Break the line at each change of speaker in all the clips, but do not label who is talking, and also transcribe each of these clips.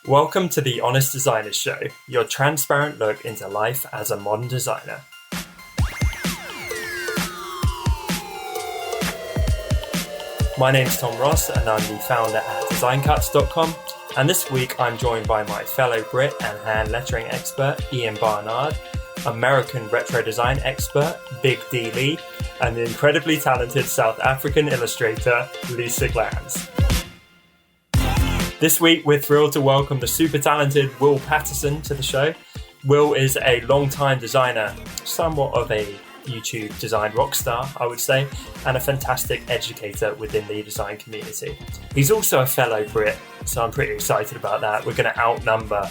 Welcome to the Honest Designer Show, your transparent look into life as a modern designer. My name's Tom Ross and I'm the founder at designcuts.com, and this week I'm joined by my fellow Brit and hand lettering expert Ian Barnard, American retro design expert Big D Lee, and the incredibly talented South African illustrator Lisa Glans. This week we're thrilled to welcome the super talented Will Paterson to the show. Will is a long-time designer, somewhat of a YouTube design rockstar, I would say, and a fantastic educator within the design community. He's also a fellow Brit, so I'm pretty excited about that. We're going to outnumber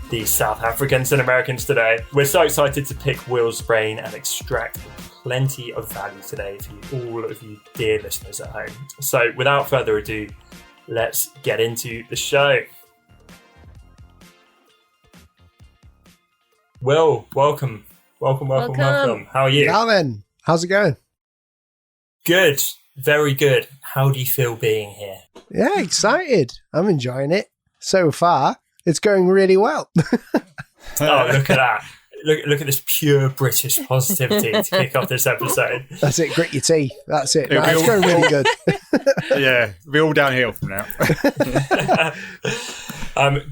the South Africans and Americans today. We're so excited to pick Will's brain and extract plenty of value today for you, all of you dear listeners at home. So without further ado, let's get into the show. Will, welcome. Welcome. How are you?
Calvin, how's it going?
Good. Very good. How do you feel being here?
Yeah, excited. I'm enjoying it. So far, it's going really well.
Oh, look at that. Look at this pure British positivity to kick off this episode.
That's it. Grit your teeth. That's it. No, it's going really good.
Yeah, we're all downhill from now.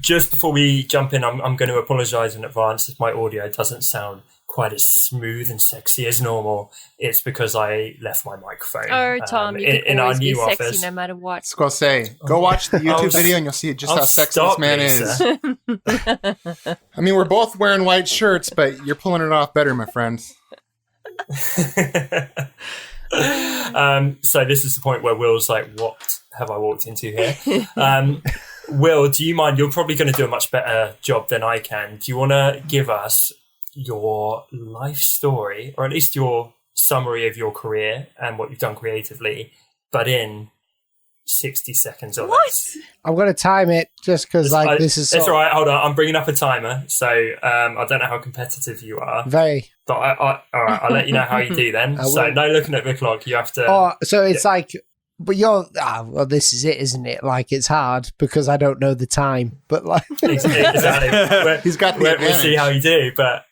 Just before we jump in, I'm going to apologise in advance if my audio doesn't sound quite as smooth and sexy as normal. It's because I left my microphone.
Oh, Tom, you can
in
always
our
be
new
sexy
office.
No matter what.
I was going to say, go watch the YouTube video and you'll see just how sexy this man is. I mean, we're both wearing white shirts, but you're pulling it off better, my friends.
So this is the point where Will's like, what have I walked into here? Will, do you mind? You're probably going to do a much better job than I can. Do you want to give us your life story, or at least your summary of your career and what you've done creatively, but in 60 seconds or less?
I'm going to time it just because this is...
It's all right. Hold on. I'm bringing up a timer. So I don't know how competitive you are.
Very.
But all right, I'll let you know how you do then. So no looking at the clock. You have to...
Oh, so it's like... But you're... well, this is it, isn't it? Like, it's hard because I don't know the time. But like...
Exactly.
He's got the
We'll
advantage.
see how you do, but...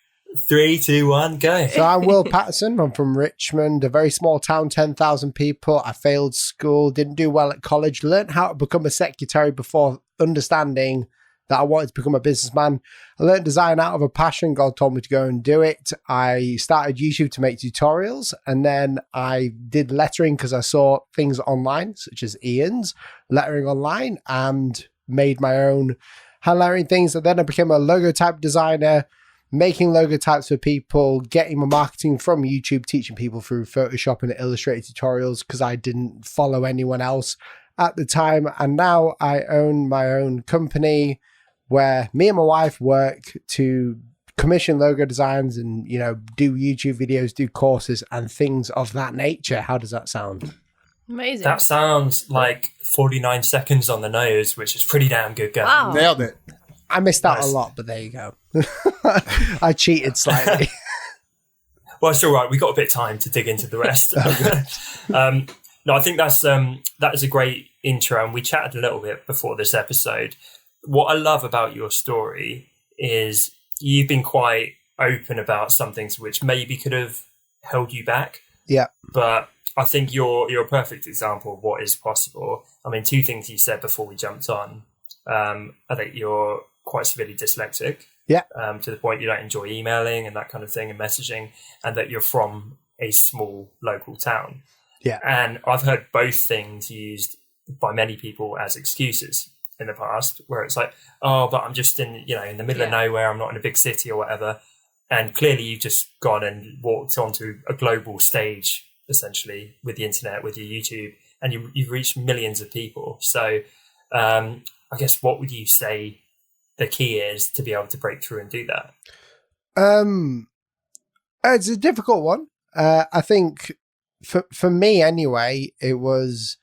3, 2, 1, go.
So I'm Will Paterson. I'm from Richmond, a very small town, 10,000 people. I failed school, didn't do well at college, learned how to become a secretary before understanding that I wanted to become a businessman. I learned design out of a passion. God told me to go and do it. I started YouTube to make tutorials, and then I did lettering because I saw things online, such as Ian's lettering online, and made my own hand lettering things. And then I became a logo type designer, making logo types for people, getting my marketing from YouTube, teaching people through Photoshop and Illustrator tutorials because I didn't follow anyone else at the time. And now I own my own company where me and my wife work to commission logo designs and, you know, do YouTube videos, do courses and things of that nature. How does that sound?
Amazing.
That sounds like 49 seconds on the nose, which is pretty damn good going.
Wow.
Nailed it.
I missed out
Nice.
a lot, but there you go. I cheated slightly.
Well, it's all right. We got a bit of time to dig into the rest. No, I think that is a great intro, and we chatted a little bit before this episode. What I love about your story is you've been quite open about some things which maybe could have held you back.
Yeah.
But I think you're a perfect example of what is possible. I mean, two things you said before we jumped on. I think you're quite severely dyslexic.
Yeah.
To the point you don't enjoy emailing and that kind of thing and messaging, and that you're from a small local town.
Yeah.
And I've heard both things used by many people as excuses in the past, where it's like, oh, but I'm just in the middle of nowhere. I'm not in a big city or whatever. And clearly you've just gone and walked onto a global stage, essentially, with the internet, with your YouTube, and you've reached millions of people. So I guess what would you say the key is to be able to break through and do that?
It's a difficult one. I think for me anyway, it was,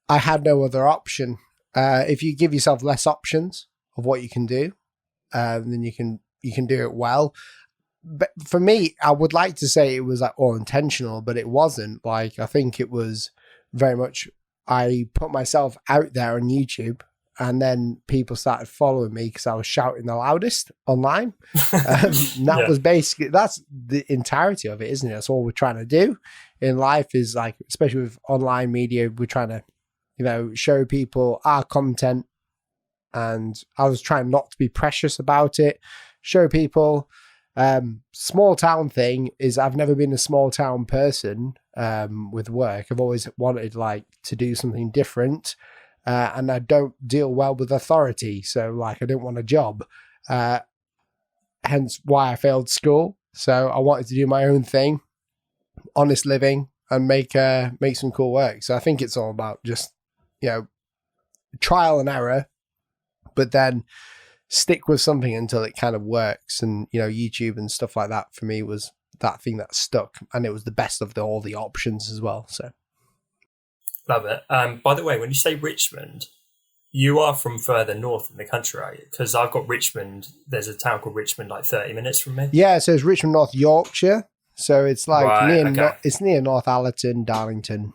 I had no other option. If you give yourself less options of what you can do, then you can do it well. But for me, I would like to say it was like all intentional, but it wasn't. Like, I think it was very much, I put myself out there on YouTube And then people started following me because I was shouting the loudest online. That was basically, that's the entirety of it, isn't it? That's all we're trying to do in life is like, especially with online media, we're trying to, show people our content. And I was trying not to be precious about it, show people. Small town thing is I've never been a small town person with work. I've always wanted to do something different. And I don't deal well with authority. So I didn't want a job. Hence why I failed school. So I wanted to do my own thing, honest living, and make some cool work. So I think it's all about just, trial and error, but then stick with something until it kind of works. And, YouTube and stuff like that for me was that thing that stuck. And it was the best of all the options as well. So.
Love it. By the way, when you say Richmond, you are from further north in the country, are you? Because I've got Richmond. There's a town called Richmond, 30 minutes from me.
Yeah, so it's Richmond, North Yorkshire. So it's it's near Northallerton, Darlington.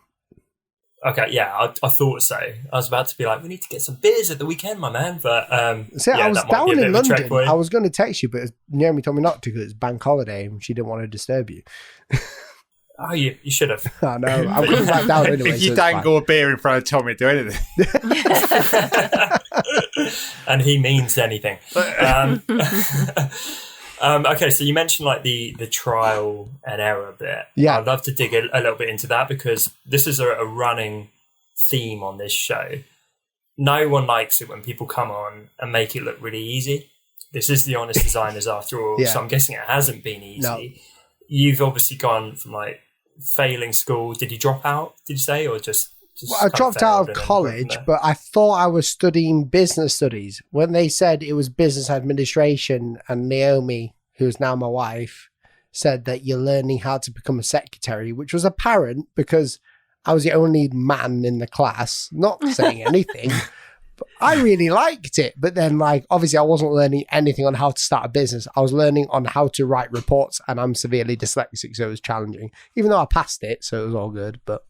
Okay, yeah, I thought so. I was about to be like, we need to get some beers at the weekend, my man. But
I was down in London. I was going to text you, but Naomi told me not to because it's bank holiday and she didn't want to disturb you.
Oh, you should have.
I know. I'm coming back down anyway.
If you dangle a beer in front of Tommy, do anything.
And he means anything. Okay, so you mentioned the trial and error bit.
Yeah.
I'd love to dig a little bit into that because this is a running theme on this show. No one likes it when people come on and make it look really easy. This is the Honest Designers after all, so I'm guessing it hasn't been easy.
No.
You've obviously gone from failing school. Did you drop out, did you say, or just
well, I dropped out of college, but I thought I was studying business studies. When they said it was business administration, and Naomi, who's now my wife, said that you're learning how to become a secretary, which was apparent because I was the only man in the class, not saying anything. But I really liked it. But then, obviously I wasn't learning anything on how to start a business. I was learning on how to write reports, and I'm severely dyslexic, so it was challenging, even though I passed it. So it was all good, but.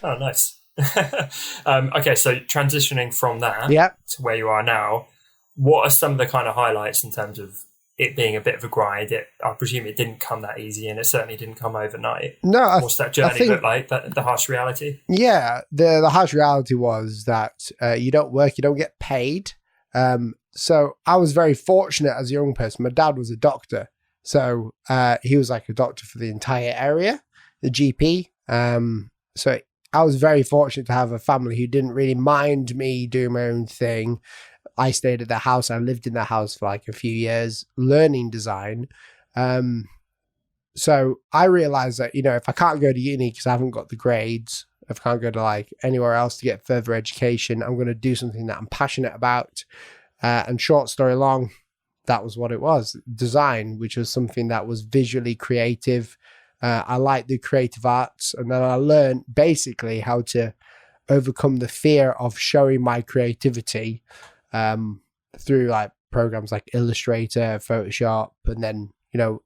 Oh, nice. Okay. So transitioning from that to where you are now, what are some of the kind of highlights in terms of it being a bit of a grind? I presume it didn't come that easy, and it certainly didn't come overnight.
No,
what's that journey look like? The harsh reality.
Yeah, the harsh reality was that you don't work, you don't get paid. So I was very fortunate as a young person. My dad was a doctor, so he was like a doctor for the entire area, the GP. So I was very fortunate to have a family who didn't really mind me doing my own thing. I stayed at their house. I lived in their house for a few years, learning design. So I realized that, if I can't go to uni because I haven't got the grades, if I can't go to anywhere else to get further education, I'm going to do something that I'm passionate about. And short story long, that was what it was. Design, which was something that was visually creative. I liked the creative arts. And then I learned basically how to overcome the fear of showing my creativity through programs like Illustrator, Photoshop, and then,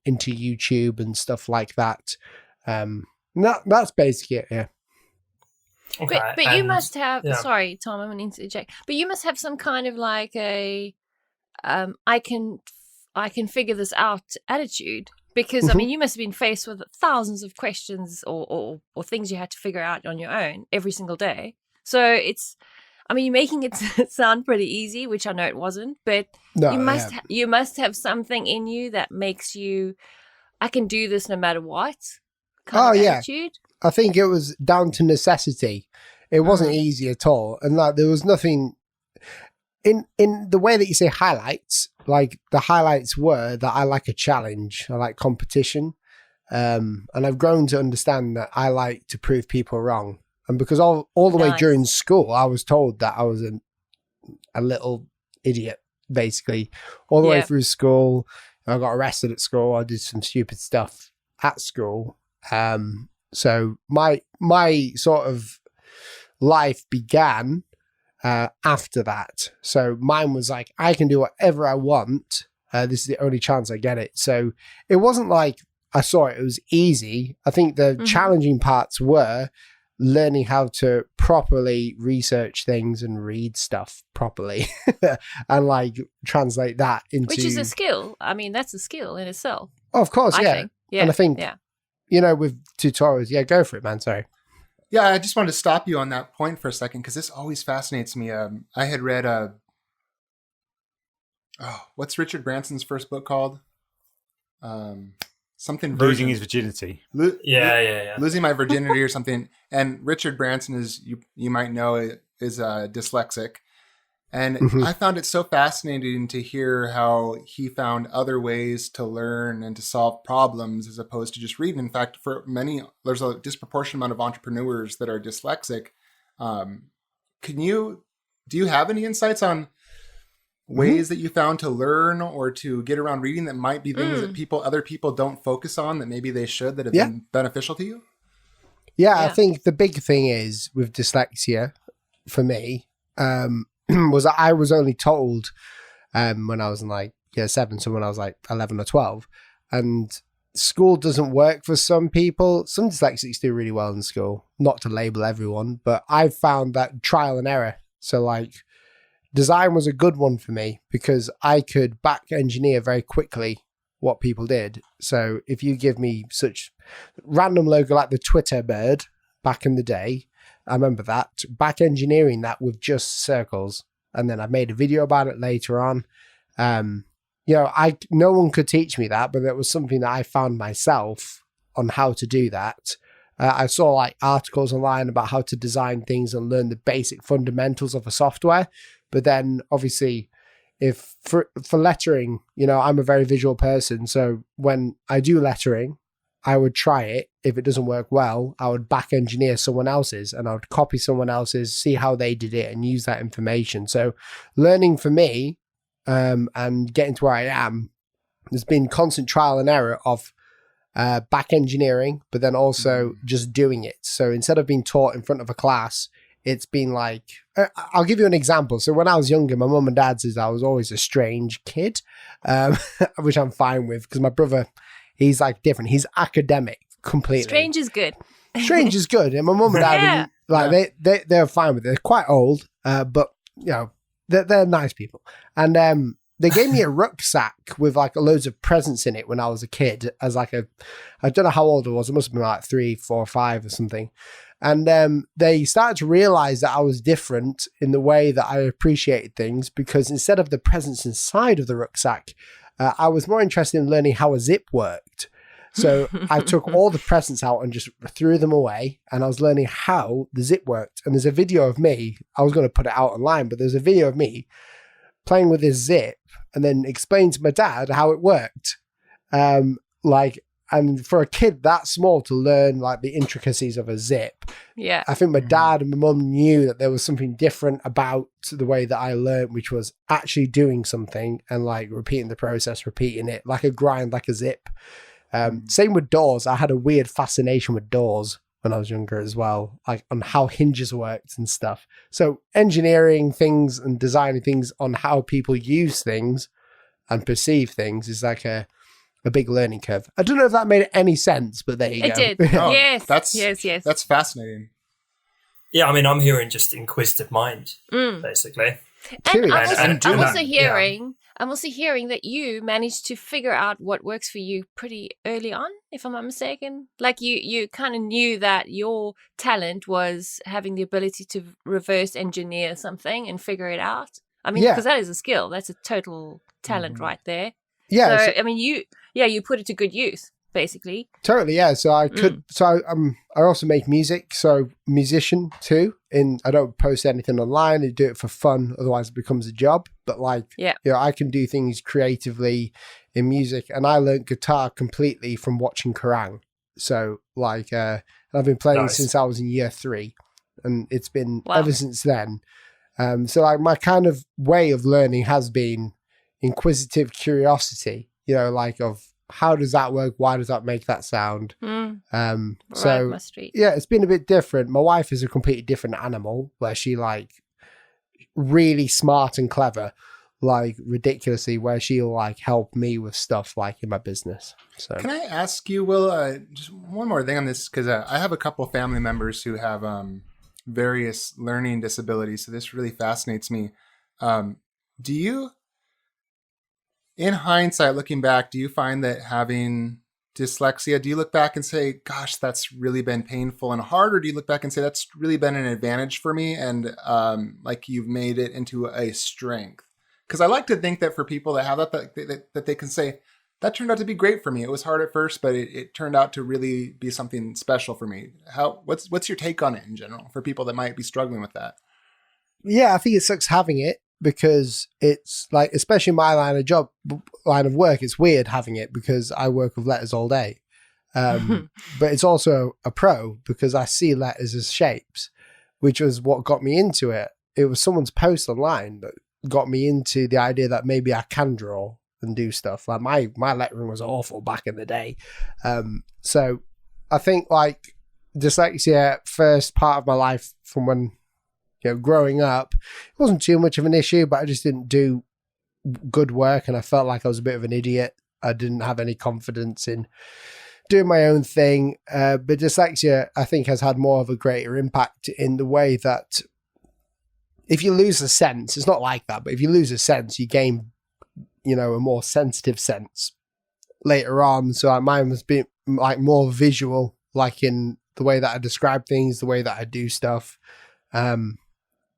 into YouTube and stuff like that. That's basically it, yeah.
Okay.
But you must have, sorry, Tom, I'm going to interject, but you must have some kind of I can figure this out attitude. Because, you must have been faced with thousands of questions or things you had to figure out on your own every single day. So you're making it sound pretty easy, which I know it wasn't, but you must have something in you that makes you, I can do this no matter what kind of attitude.
I think it was down to necessity. It wasn't easy at all. And there was nothing in the way that you say highlights, the highlights were that I like a challenge. I like competition. And I've grown to understand that I like to prove people wrong. And because all the way during school, I was told that I was a little idiot, basically. All the way through school, I got arrested at school. I did some stupid stuff at school. So my sort of life began after that. So mine was I can do whatever I want. This is the only chance I get it. So it wasn't I saw it was easy. I think the challenging parts were learning how to properly research things and read stuff properly and like translate that into...
Which is a skill. I mean, that's a skill in itself.
Oh, of course,
I
yeah.
think. Yeah.
And I think, with tutorials, go for it, man. Sorry.
Yeah, I just wanted to stop you on that point for a second because this always fascinates me. I had read what's Richard Branson's first book called? Something
Losing His Virginity.
Losing My Virginity or something. And Richard Branson is, you might know, is dyslexic. And I found it so fascinating to hear how he found other ways to learn and to solve problems as opposed to just reading. In fact, for many, there's a disproportionate amount of entrepreneurs that are dyslexic. Do you have any insights on ways that you found to learn or to get around reading that might be things that other people don't focus on that maybe they should, that have been beneficial to you?
Yeah, I think the big thing is with dyslexia for me, was that I was only told when I was in like year 7, so when I was like 11 or 12, and school doesn't work for some people. Some dyslexics do really well in school, not to label everyone, but I've found that trial and error. So like design was a good one for me because I could back engineer very quickly what people did. So if you give me such random logo like the Twitter bird back in the day, I remember that, back engineering that with just circles. And then I made a video about it later on. No one could teach me that, but it was something that I found myself on how to do that. I saw like articles online about how to design things and learn the basic fundamentals of a software. But then obviously if for lettering, I'm a very visual person. So when I do lettering, I would try it. If it doesn't work well, I would back engineer someone else's and I would copy someone else's, see how they did it and use that information. So learning for me and getting to where I am, there's been constant trial and error of back engineering, but then also just doing it. So instead of being taught in front of a class, it's been like, I'll give you an example. So when I was younger, my mum and dad says I was always a strange kid, which I'm fine with because my brother, he's like different. He's academic completely.
Strange is good.
Strange is good. And my mum and dad, they're fine with it. They're quite old, but they're nice people. And they gave me a rucksack with like loads of presents in it when I was a kid as like I don't know how old I was. It must have been like 3, 4, 5 or something. And they started to realize that I was different in the way that I appreciated things because instead of the presents inside of the rucksack, I was more interested in learning how a zip worked. So I took all the presents out and just threw them away, and I was learning how the zip worked. And there's a video of me, I was going to put it out online, but there's a video of me playing with this zip and then explaining to my dad how it worked. And for a kid that small to learn like the intricacies of a zip, I think my dad and my mum knew that there was something different about the way that I learned, which was actually doing something and like repeating the process, repeating it like a grind, like a zip. Same with doors. I had a weird fascination with doors when I was younger as well, like on how hinges worked and stuff. So engineering things and designing things on how people use things and perceive things is like a big learning curve. I don't know if that made any sense, but there you go.
It did.
Oh,
Yes.
Yes. That's fascinating.
Yeah, I mean, I'm hearing just inquisitive mind, basically.
And I'm also hearing that you managed to figure out what works for you pretty early on, if I'm not mistaken. Like you kind of knew that your talent was having the ability to reverse engineer something and figure it out. I mean, because that is a skill. That's a total talent right there.
Yeah.
So, I mean, you put it to good use, basically.
Totally, yeah. So I could. So I also make music. So musician too. I don't post anything online. I do it for fun. Otherwise, it becomes a job. But I can do things creatively in music. And I learned guitar completely from watching Kerrang. So I've been playing since I was in year 3, and it's been ever since then. So like my kind of way of learning has been inquisitive curiosity, of how does that work? Why does that make that sound? So it's been a bit different. My wife is a completely different animal where she like really smart and clever, like ridiculously, where she'll like help me with stuff like in my business. So
can I ask you, Will, just one more thing on this? Because I have a couple of family members who have various learning disabilities. So this really fascinates me. Do you, in hindsight, looking back, do you find that having dyslexia, do you look back and say, gosh, that's really been painful and hard? Or do you look back and say, that's really been an advantage for me and like you've made it into a strength? Because I like to think that for people that have that they can say, that turned out to be great for me. It was hard at first, but it turned out to really be something special for me. What's your take on it in general for people that might be struggling with that?
Yeah, I think it sucks having it, because it's like, especially my line of work, it's weird having it because I work with letters all day. But it's also a pro because I see letters as shapes, which was what got me into it. It was someone's post online that got me into the idea that maybe I can draw and do stuff. Like my lettering was awful back in the day. So I think like dyslexia, first part of my life from when, growing up, it wasn't too much of an issue, but I just didn't do good work and I felt like I was a bit of an idiot. I didn't have any confidence in doing my own thing. But dyslexia, I think, has had more of a greater impact in the way that if you lose a sense, it's not like that, but if you lose a sense, you gain, a more sensitive sense later on. So mine was being like more visual, like in the way that I describe things, the way that I do stuff.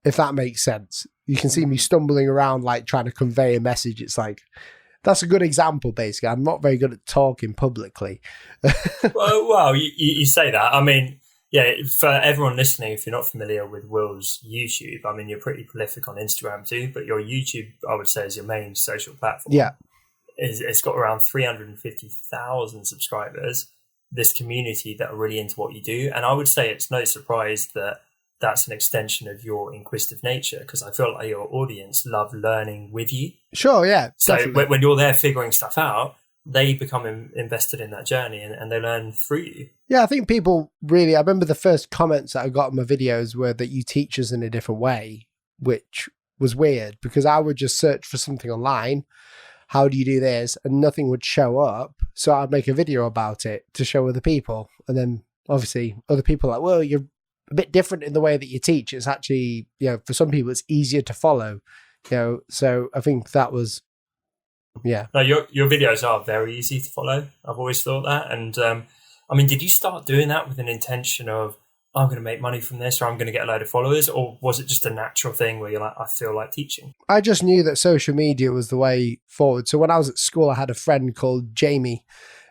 If that makes sense. You can see me stumbling around, like trying to convey a message. It's like, that's a good example, basically. I'm not very good at talking publicly.
well, you say that. I mean, yeah, for everyone listening, if you're not familiar with Will's YouTube, I mean, you're pretty prolific on Instagram too, but your YouTube, I would say, is your main social platform.
Yeah.
It's got around 350,000 subscribers, this community that are really into what you do. And I would say it's no surprise that that's an extension of your inquisitive nature, because I feel like your audience love learning with you.
Sure, yeah.
So
definitely.
when you're there figuring stuff out, they become invested in that journey and they learn through you.
Yeah, I think people really, I remember the first comments that I got in my videos were that you teach us in a different way, which was weird because I would just search for something online. How do you do this? And nothing would show up. So I'd make a video about it to show other people. And then obviously other people are like, well, you're a bit different in the way that you teach. It's actually, for some people, it's easier to follow, so I think that was, yeah.
No, your videos are very easy to follow. I've always thought that. And I mean, did you start doing that with an intention of, I'm going to make money from this, or I'm going to get a load of followers? Or was it just a natural thing where you're like, I feel like teaching?
I just knew that social media was the way forward. So when I was at school, I had a friend called Jamie.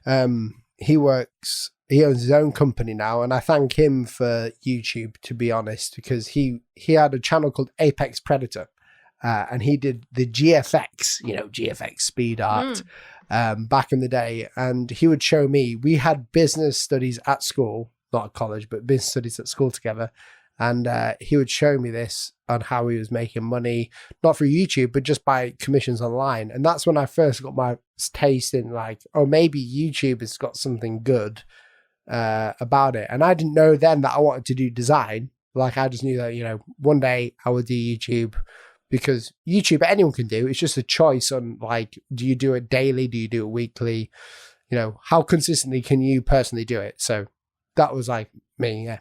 He owns his own company now, and I thank him for YouTube, to be honest, because he had a channel called Apex Predator, and he did the GFX, GFX speed art back in the day, and he would show me. We had business studies at school, not at college, but business studies at school together, and he would show me this on how he was making money, not through YouTube, but just by commissions online, and that's when I first got my taste in like, oh, maybe YouTube has got something good about it. And I didn't know then that I wanted to do design. Like I just knew that, one day I would do YouTube, because YouTube anyone can do. It's just a choice on like, do you do it daily? Do you do it weekly? How consistently can you personally do it? So that was like me, yeah.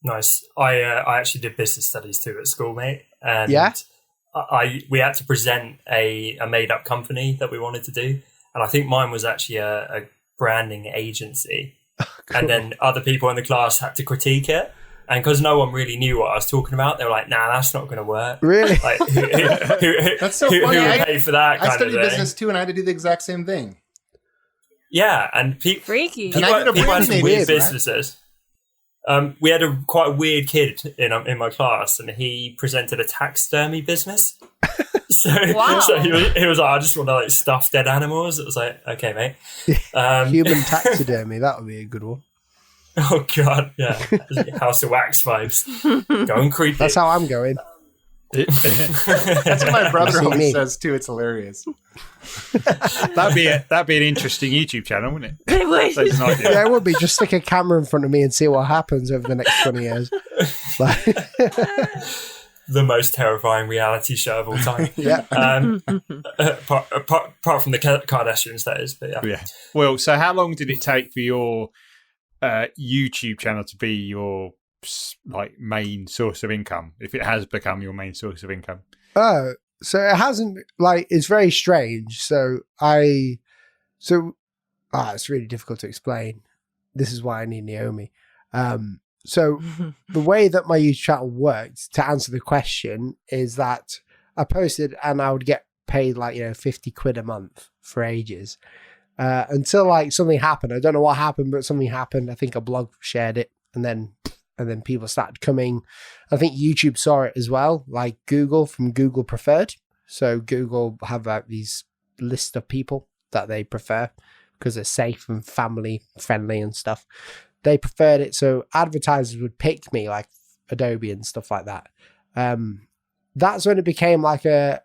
Nice. I actually did business studies too at school, mate. And
yeah?
we had to present a made up company that we wanted to do. And I think mine was actually a branding agency. Cool. And then other people in the class had to critique it, and because no one really knew what I was talking about, they were like, nah, that's not going to work.
Really?
Like, that's so funny. Who would pay for that?
I studied business too, and I had to do the exact same thing.
Yeah, and
freaky.
People had some weird businesses. We had quite a weird kid in my class, and he presented a taxidermy business. So he was like, I just want to like stuff dead animals. It was like, okay, mate.
Human taxidermy, that would be a good one.
Oh God, yeah. House of Wax vibes. Going creepy.
That's how I'm going.
That's what my brother always says too. It's hilarious.
That'd be an interesting YouTube channel, wouldn't it?
It would.
Yeah, it would be. Just stick a camera in front of me and see what happens over the next 20 years.
the most terrifying reality show of all time.
Yeah.
Apart from the Kardashians, that is. But
yeah. Well, so how long did it take for your YouTube channel to be your like main source of income, if it has become your main source of income?
Oh, so it hasn't, like, it's very strange. It's really difficult to explain. This is why I need Naomi. So the way that my YouTube channel worked, to answer the question, is that I posted and I would get paid like, 50 quid a month for ages. Until like something happened. I don't know what happened, but something happened. I think a blog shared it, and then people started coming. I think YouTube saw it as well, like Google, from Google Preferred. So Google have these list of people that they prefer because they're safe and family friendly and stuff. They preferred it, so advertisers would pick me, like Adobe and stuff like that. That's when it became like a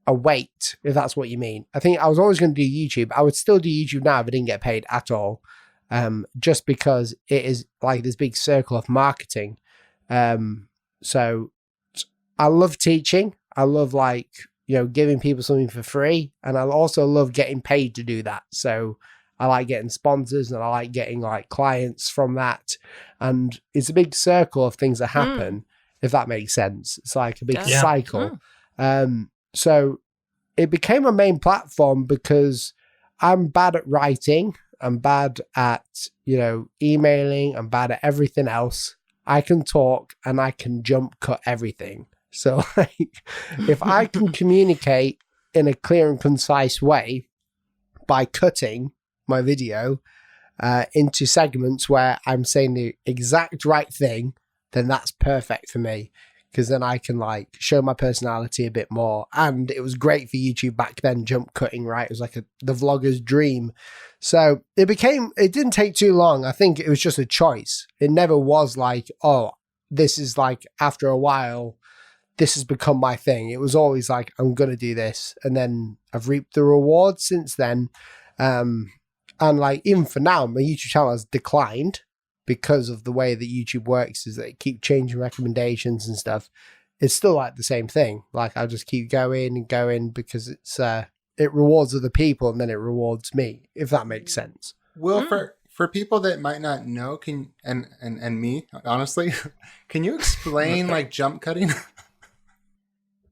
weight, if that's what you mean. I think I was always going to do YouTube. I would still do YouTube now if I didn't get paid at all, just because it is like this big circle of marketing. So I love teaching. I love giving people something for free, and I also love getting paid to do that. So I like getting sponsors and I like getting like clients from that. And it's a big circle of things that happen, if that makes sense. It's like a big cycle. So it became a main platform because I'm bad at writing. I'm bad at, emailing. I'm bad at everything else. I can talk and I can jump cut everything. So like, if I can communicate in a clear and concise way by cutting my video into segments where I'm saying the exact right thing, then that's perfect for me, because then I can like show my personality a bit more. And it was great for YouTube back then, jump cutting, right? It was like the vlogger's dream. So it didn't take too long. I think it was just a choice. It never was like, oh, this is like, after a while, this has become my thing. It was always like, I'm going to do this. And then I've reaped the rewards since then. And like, even for now, my YouTube channel has declined because of the way that YouTube works, is that it keep changing recommendations and stuff. It's still like the same thing. Like, I just keep going and going because it rewards other people and then it rewards me, if that makes sense.
Will, for people that might not know, and me, honestly, can you explain like jump cutting?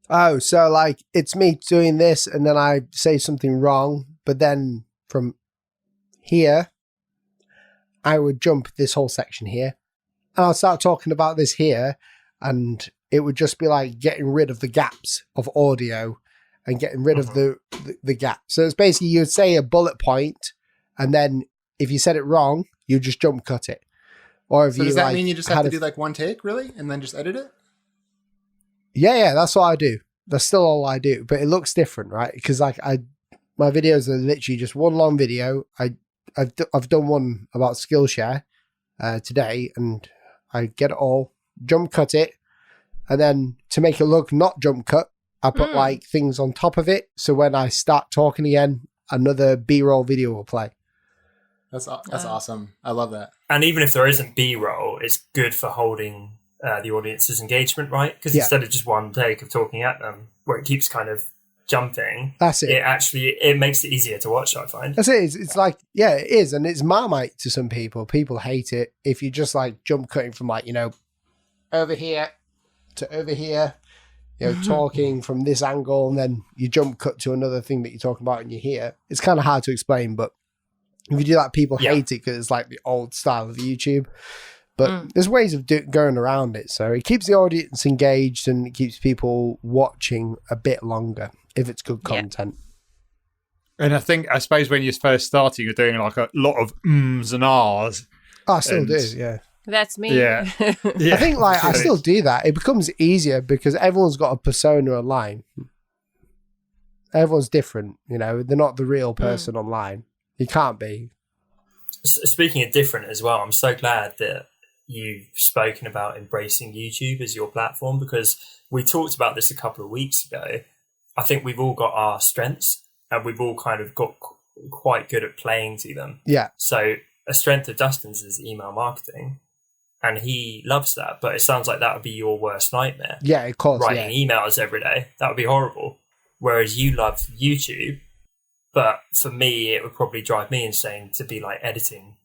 Oh, so like, it's me doing this and then I say something wrong, but then from here, I would jump this whole section here and I'll start talking about this here, and it would just be like getting rid of the gaps of audio and getting rid of the gap. So it's basically, you'd say a bullet point, and then if you said it wrong, you just jump cut it. Or if
does that mean you just have to do like one take, really, and then just edit it?
Yeah, that's what I do. That's still all I do, but it looks different, right? Because like my videos are literally just one long video. I've done one about Skillshare today, and I get it all, jump cut it, and then to make it look not jump cut, I put like things on top of it. So when I start talking again, another B-roll video will play.
That's awesome. I love that.
And even if there isn't B-roll, it's good for holding the audience's engagement, right? Because instead of just one take of talking at them, where it keeps kind of jumping,
that's it.
It makes it easier to watch, I find.
That's it. It's like, yeah, it is. And it's Marmite to some people. People hate it if you just like jump cutting from like, over here to over here, talking from this angle, and then you jump cut to another thing that you're talking about and you're here. It's kind of hard to explain, but if you do that, people hate it because it's like the old style of YouTube. But there's ways of going around it. So it keeps the audience engaged and it keeps people watching a bit longer if it's good content.
And I suppose when you're first starting, you're doing like a lot of ums and ahs.
I still do, yeah.
That's me.
Yeah.
I think like I still do that. It becomes easier because everyone's got a persona online. Everyone's different, they're not the real person online. You can't be.
Speaking of different as well, I'm so glad that you've spoken about embracing YouTube as your platform, because we talked about this a couple of weeks ago. I think we've all got our strengths and we've all kind of got quite good at playing to them.
Yeah.
So a strength of Dustin's is email marketing. and he loves that. But it sounds like that would be your worst nightmare.
Yeah, of course.
Writing emails every day, that would be horrible. Whereas you love YouTube, but for me, it would probably drive me insane to be like editing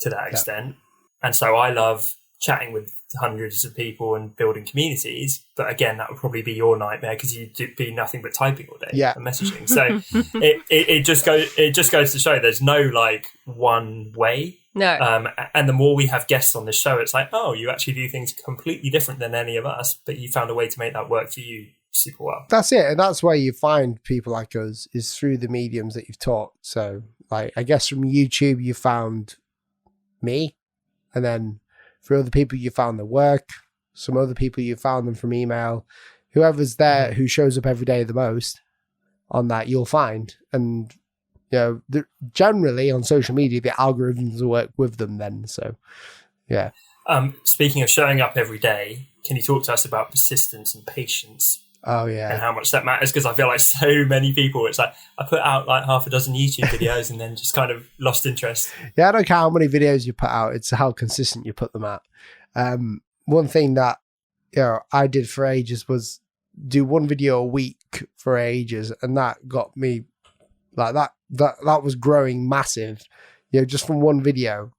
to that extent. And so I love chatting with hundreds of people and building communities. But again, that would probably be your nightmare because you'd be nothing but typing all day and messaging. So it just goes to show there's no like one way.
No.
And the more we have guests on the show, it's like, oh, you actually do things completely different than any of us, but you found a way to make that work for you super well.
That's it. And that's where you find people like us, is through the mediums that you've taught. So like, I guess from YouTube, you found me, and then for other people, you found the work. Some other people, you found them from email. Whoever's there, who shows up every day the most on that, you'll find. And, you know, generally on social media, the algorithms work with them then. So, yeah.
Speaking of showing up every day, can you talk to us about persistence and patience?
Oh, yeah.
And how much that matters? Because I feel like so many people, it's like I put out like half a dozen YouTube videos and then just kind of lost interest.
Yeah, I don't care how many videos you put out. It's how consistent you put them at. One thing that, you know, I did for ages was do one video a week for ages. And that got me like that was growing massive, you know, just from one video.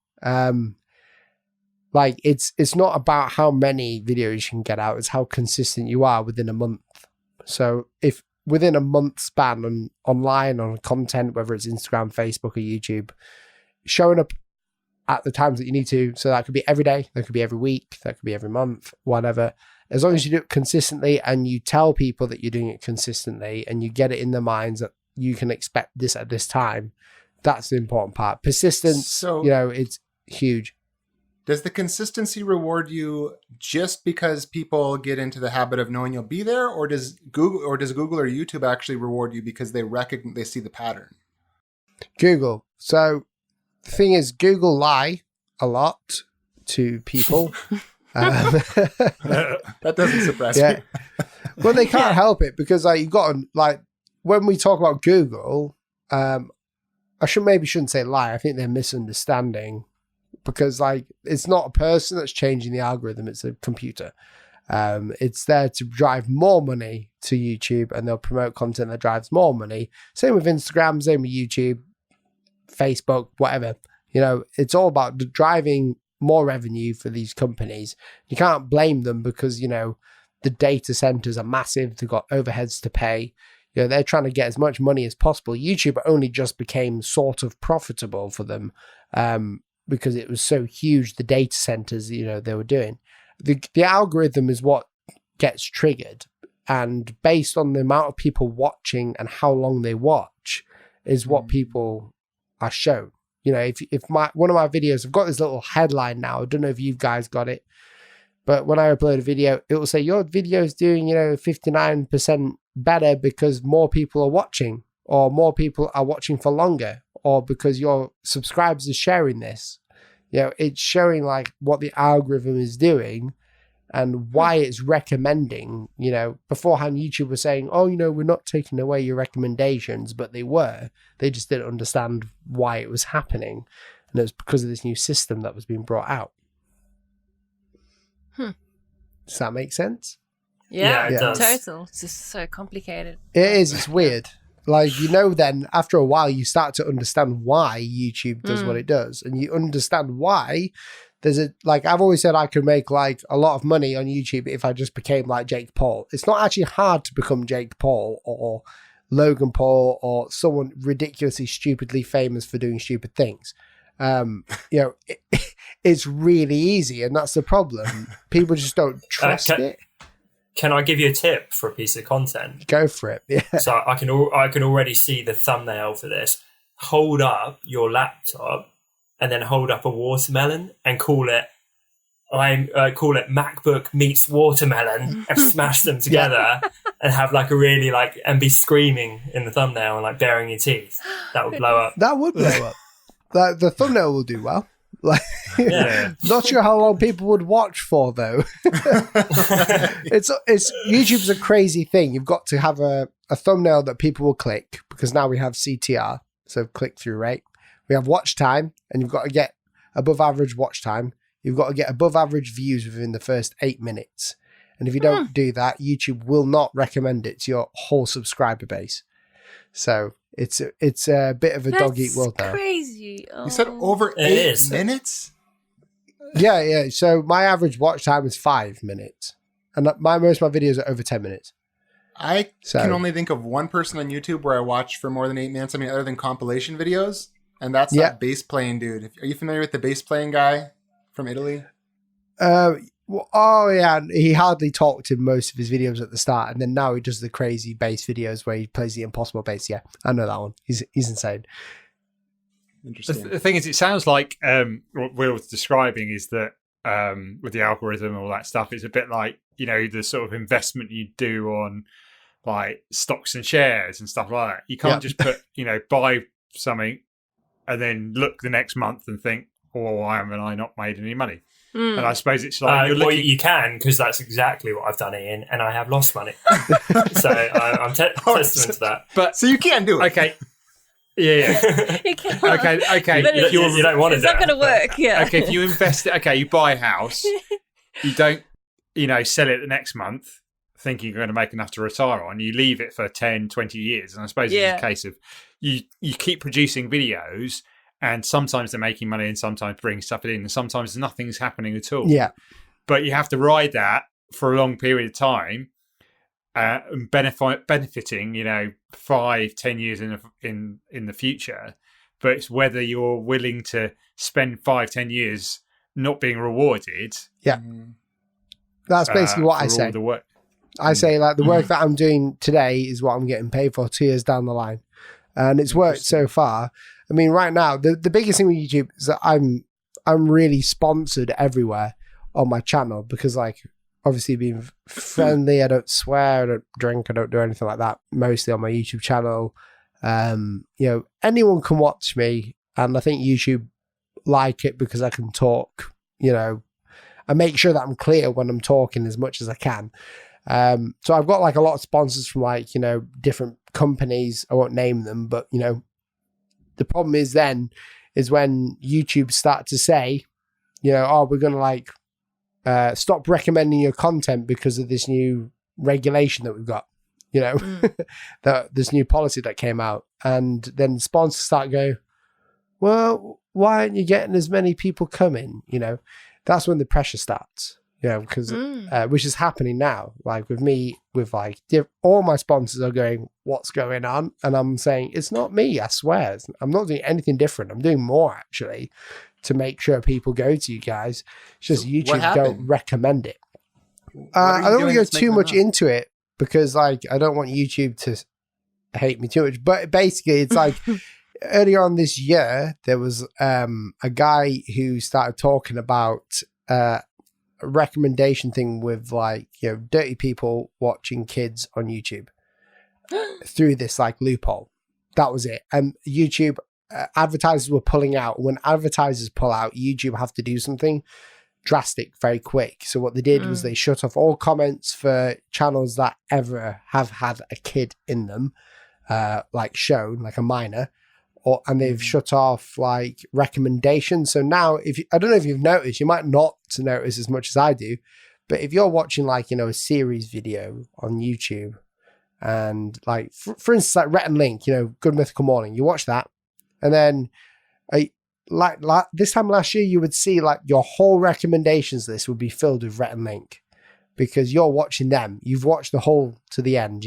Like it's not about how many videos you can get out, it's how consistent you are within a month. So if within a month span online on content, whether it's Instagram, Facebook or YouTube, showing up at the times that you need to, so that could be every day, that could be every week, that could be every month, whatever. As long as you do it consistently and you tell people that you're doing it consistently and you get it in their minds that you can expect this at this time, that's the important part. Persistence, so, you know, it's huge.
Does the consistency reward you just because people get into the habit of knowing you'll be there, or does Google or YouTube actually reward you because they see the pattern?
Google. So the thing is, Google lie a lot to people.
That doesn't surprise me.
Well, they can't help it because like you've got to, like when we talk about Google, I shouldn't say lie. I think they're misunderstanding. Because like it's not a person that's changing the algorithm, it's a computer. It's there to drive more money to YouTube, and they'll promote content that drives more money. Same with Instagram, same with YouTube, Facebook, whatever. You know, it's all about driving more revenue for these companies. You can't blame them because, you know, the data centers are massive. They've got overheads to pay. You know, they're trying to get as much money as possible. YouTube only just became sort of profitable for them. Because it was so huge, the data centers, you know, they were doing. The algorithm is what gets triggered. And based on the amount of people watching and how long they watch is what people are shown. You know, if one of my videos, I've got this little headline now. I don't know if you guys got it. But when I upload a video, it will say your video is doing, you know, 59% better because more people are watching, or more people are watching for longer, or because your subscribers are sharing this. You know, it's showing like what the algorithm is doing and why it's recommending. You know, beforehand, YouTube was saying, oh, you know, we're not taking away your recommendations, but they were. They just didn't understand why it was happening. And it was because of this new system that was being brought out. Does that make sense?
Yeah,
it does.
Total. It's just so complicated.
It is. It's weird. Like, you know, then after a while, you start to understand why YouTube does what it does. And you understand why there's I've always said I could make like a lot of money on YouTube if I just became like Jake Paul. It's not actually hard to become Jake Paul or Logan Paul or someone ridiculously, stupidly famous for doing stupid things. You know, it's really easy. And that's the problem. People just don't trust it.
Can I give you a tip for a piece of content?
Go for it. Yeah.
So I can already see the thumbnail for this. Hold up your laptop and then hold up a watermelon and call it MacBook meets watermelon and smash them together and have like a really and be screaming in the thumbnail and like baring your teeth. That would blow up.
That would blow up. The thumbnail will do well. Like, not sure how long people would watch for though. It's YouTube's a crazy thing. You've got to have a thumbnail that people will click, because now we have CTR, so click through rate. We have watch time, and you've got to get above average watch time. You've got to get above average views within the first 8 minutes. And if you don't do that, YouTube will not recommend it to your whole subscriber base. So it's a bit of a dog-eat-world now.
That's crazy.
You said over 8 minutes?
Yeah. So my average watch time is 5 minutes. And most of my videos are over 10 minutes.
I can only think of one person on YouTube where I watched for more than 8 minutes. I mean, other than compilation videos. And that's that bass playing dude. Are you familiar with the bass playing guy from Italy?
Oh, yeah. He hardly talked in most of his videos at the start. And then now he does the crazy bass videos where he plays the impossible bass. Yeah, I know that one. He's insane.
Interesting.
The thing is, it sounds like what Will was describing is that with the algorithm and all that stuff, it's a bit like, the sort of investment you do on like stocks and shares and stuff like that. You can't just put, buy something and then look the next month and think, oh, why haven't I not made any money? And I suppose it's like you're looking...
Well, you can, because that's exactly what I've done, Ian, and I have lost money. So I'm testament to that.
But so you can do it.
Okay. Yeah.
You can't.
Okay.
You don't want to do it.
It's not going to work, yeah.
Okay, if you invest it, you buy a house, you don't, sell it the next month thinking you're going to make enough to retire on. You leave it for 10, 20 years. And I suppose it's a case of you keep producing videos, and sometimes they're making money and sometimes bringing stuff in, and sometimes nothing's happening at all.
Yeah.
But you have to ride that for a long period of time, and benefiting, 5, 10 years in the future. But it's whether you're willing to spend 5, 10 years not being rewarded.
Yeah. That's basically what I say.
The work.
I say, like, the work that I'm doing today is what I'm getting paid for 2 years down the line. And it's worked so far. I mean, right now, the biggest thing with YouTube is that I'm really sponsored everywhere on my channel because, like, obviously being friendly, I don't swear, I don't drink, I don't do anything like that, mostly on my YouTube channel. Anyone can watch me, and I think YouTube like it because I can talk, I make sure that I'm clear when I'm talking as much as I can. So I've got like a lot of sponsors from like, different companies. I won't name them, but the problem is when YouTube start to say, we're going to like stop recommending your content because of this new regulation that we've got, this new policy that came out. And then sponsors start going, well, why aren't you getting as many people coming? That's when the pressure starts. Because which is happening now. Like with me, with like all my sponsors are going, what's going on? And I'm saying, it's not me, I swear. I'm not doing anything different. I'm doing more actually to make sure people go to you guys. It's just YouTube don't recommend it. I don't want to go too much into it because like I don't want YouTube to hate me too much. But basically it's like earlier on this year, there was a guy who started talking about recommendation thing with like dirty people watching kids on YouTube through this like loophole. That was it. And YouTube advertisers were pulling out. When advertisers pull out, YouTube have to do something drastic very quick. So what they did was they shut off all comments for channels that ever have had a kid in them, like shown, like a minor. And they've shut off like recommendations. So now, I don't know if you've noticed, you might not notice as much as I do, but if you're watching like, a series video on YouTube and like, for instance, like Rhett and Link, Good Mythical Morning, you watch that. And then like this time last year, you would see like your whole recommendations list would be filled with Rhett and Link because you're watching them. You've watched the whole to the end,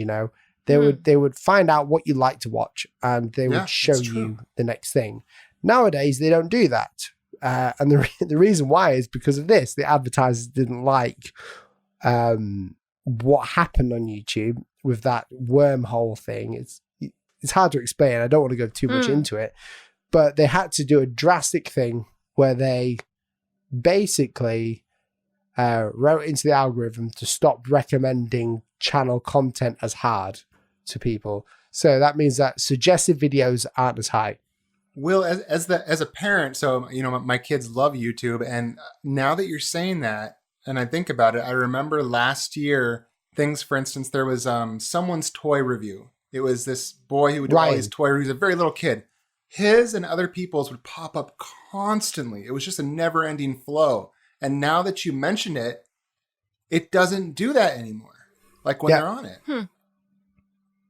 They would find out what you like to watch and they would show you the next thing. Nowadays, they don't do that. And the reason why is because of this. The advertisers didn't like what happened on YouTube with that wormhole thing. It's hard to explain. I don't want to go too much into it. But they had to do a drastic thing where they basically wrote into the algorithm to stop recommending channel content as hard to people. So that means that suggested videos aren't as high.
Will, as a parent, so my kids love YouTube, and now that you're saying that, and I think about it, I remember last year things. For instance, there was someone's toy review. It was this boy who would do all these toy reviews. A very little kid. His and other people's would pop up constantly. It was just a never-ending flow. And now that you mention it, it doesn't do that anymore. Like when they're on it.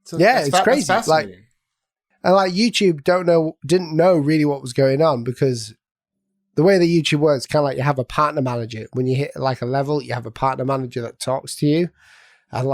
So
it's crazy.
That's fascinating.
And YouTube didn't know really what was going on, because the way that YouTube works, kind of like you have a partner manager. When you hit like a level, you have a partner manager that talks to you. And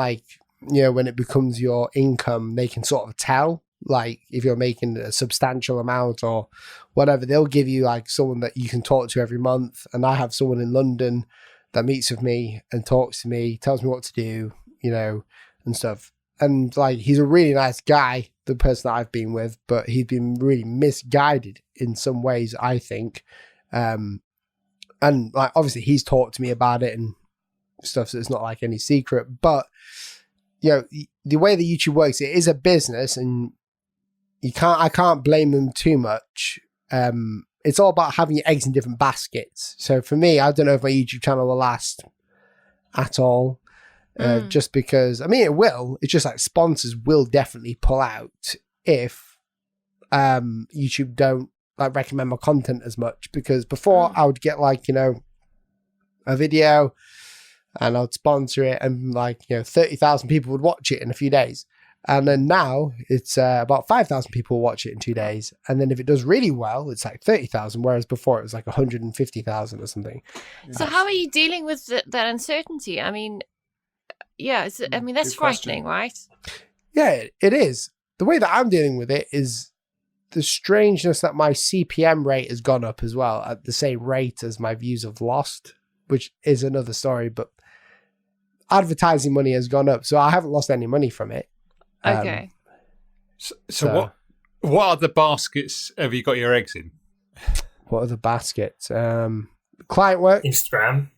when it becomes your income, they can sort of tell, like if you're making a substantial amount or whatever, they'll give you like someone that you can talk to every month. And I have someone in London that meets with me and talks to me, tells me what to do, and stuff. And like, he's a really nice guy, the person that I've been with, but he's been really misguided in some ways, I think. And like, obviously he's talked to me about it and stuff, so it's not like any secret, but the way that YouTube works, it is a business, and I can't blame them too much. It's all about having your eggs in different baskets. So for me, I don't know if my YouTube channel will last at all. Just because, I mean, it will. It's just like sponsors will definitely pull out if YouTube don't like recommend my content as much. Because before I would get like, a video and I'd sponsor it, and like, 30,000 people would watch it in a few days. And then now it's about 5,000 people watch it in 2 days. And then if it does really well, it's like 30,000, whereas before it was like 150,000 or something.
So how are you dealing with that uncertainty? I mean, that's
Good
frightening,
question.
right?
Yeah, it is. The way that I'm dealing with it is the strangeness that my CPM rate has gone up as well at the same rate as my views have lost, which is another story, but advertising money has gone up. So I haven't lost any money from it.
Okay.
So what are the baskets have you got your eggs in?
What are the baskets? Client work.
Instagram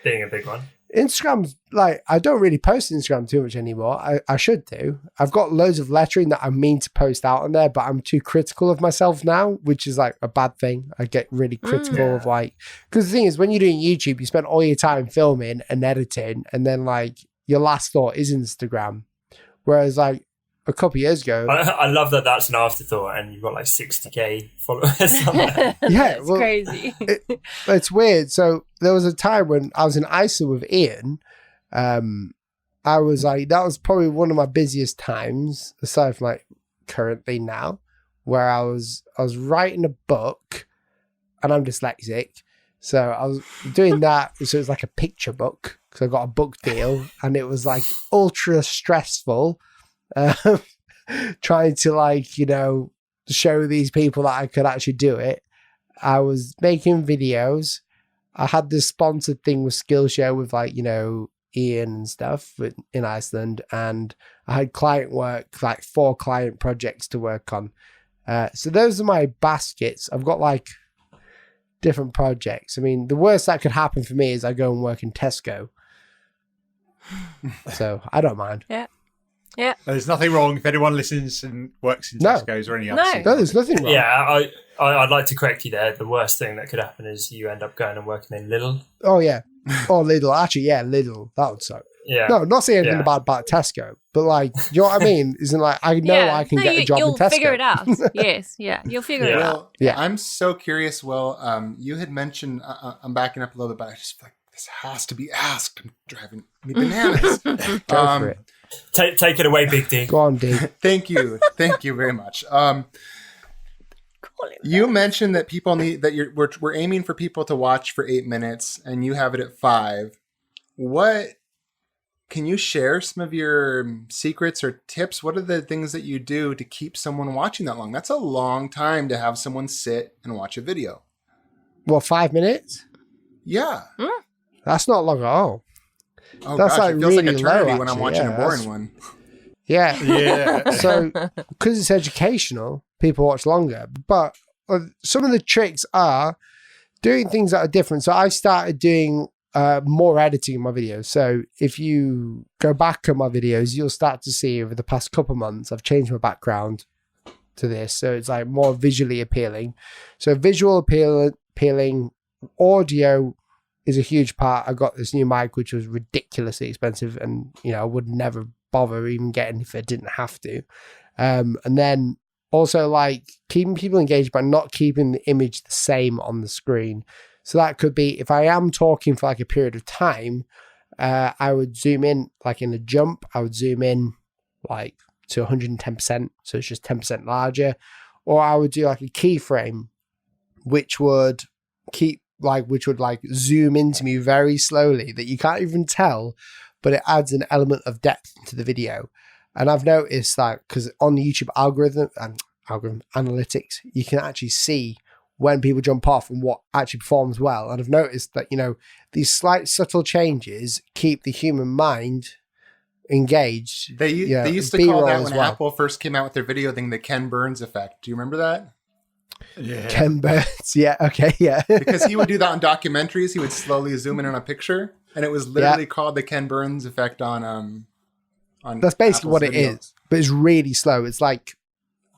being a big one.
Instagram's like, I don't really post Instagram too much anymore. I should do. I've got loads of lettering that I mean to post out on there, but I'm too critical of myself now, which is like a bad thing. I get really critical of like, because the thing is, when you're doing YouTube, you spend all your time filming and editing, and then like your last thought is Instagram. Whereas like a couple of years ago,
I love that that's an afterthought, and you've got like 60k followers on there.
Yeah,
it's crazy.
It's weird. So there was a time when I was in ISA with Ian. I was like, that was probably one of my busiest times, aside from like currently now, where I was writing a book, and I'm dyslexic, so I was doing that. So it was like a picture book, because I got a book deal, and it was like ultra stressful. Trying to like, show these people that I could actually do it. I was making videos. I had this sponsored thing with Skillshare with like, Ian and stuff in Iceland. And I had client work, like 4 client projects to work on. So those are my baskets. I've got like different projects. I mean, the worst that could happen for me is I go and work in Tesco. So I don't mind.
Yeah.
There's nothing wrong if anyone listens and works in Tesco's or any other.
No, there's nothing wrong.
Yeah, I'd like to correct you there. The worst thing that could happen is you end up going and working in Lidl.
Oh, yeah. Or Lidl. Actually, yeah, Lidl. That would suck.
Yeah.
No, not saying anything about Tesco, but like, you know what I mean? Isn't like, I know I can get a job in Tesco.
You'll figure it out. Yes, you'll figure it out.
Yeah.
I'm so curious, Will. You had mentioned, I'm backing up a little bit, but I just feel like this has to be asked. I'm driving me bananas.
Go for it.
Take it away, Big D.
Go on, D.
Thank you very much. You mentioned that people need that we're aiming for people to watch for 8 minutes, and you have it at 5. What can you share some of your secrets or tips? What are the things that you do to keep someone watching that long? That's a long time to have someone sit and watch a video.
What, 5 minutes?
Yeah.
That's not long at all.
Oh,
That's
gosh,
like
it feels
really
like eternity
low,
when I'm
actually.
watching
Yeah,
a boring one.
Yeah.
Yeah.
So, because it's educational, people watch longer. But some of the tricks are doing things that are different. So I started doing more editing in my videos. So if you go back on my videos, you'll start to see over the past couple of months, I've changed my background to this. So it's like more visually appealing. So visual appealing, audio is a huge part. I got this new mic, which was ridiculously expensive, and I would never bother even getting if I didn't have to. And then also like keeping people engaged by not keeping the image the same on the screen. So that could be, if I am talking for like a period of time, I would zoom in like in a jump. I would zoom in like to 110%. So it's just 10% larger. Or I would do like a keyframe, which would zoom into me very slowly that you can't even tell, but it adds an element of depth to the video. And I've noticed that because on the YouTube algorithm analytics, you can actually see when people jump off and what actually performs well. And I've noticed that, these slight subtle changes keep the human mind engaged.
They used to call that when Apple first came out with their video thing, the Ken Burns effect. Do you remember that?
Yeah. Ken Burns. Yeah. Okay. Yeah.
Because he would do that on documentaries. He would slowly zoom in on a picture, and it was literally called the Ken Burns effect on
that's basically
Apple's
what
video.
it is, but it's really slow. It's like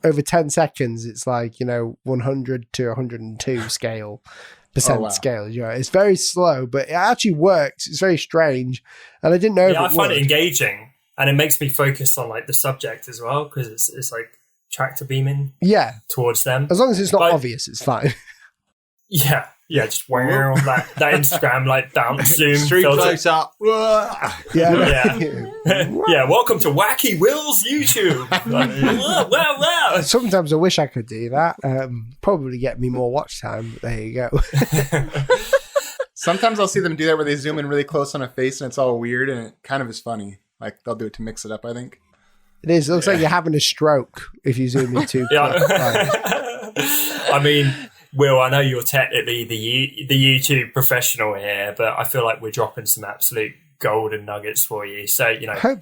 over 10 seconds. It's like 100 to 102 scale. Scale. It's very slow, but it actually works. It's very strange, and I didn't know.
I find it engaging, and it makes me focus on like the subject as well, because it's like tractor beaming. Towards them.
As long as it's not obvious, it's fine.
Yeah, just wow, that Instagram like bounce zoom,
extreme close up.
Yeah. Welcome to Wacky Will's YouTube. Like, wow.
Sometimes I wish I could do that. Probably get me more watch time. But there you go.
Sometimes I'll see them do that where they zoom in really close on a face and it's all weird, and it kind of is funny. Like they'll do it to mix it up, I think.
It is. It looks like you're having a stroke if you zoom in too close.
I mean, Will, I know you're technically the YouTube professional here, but I feel like we're dropping some absolute golden nuggets for you. So,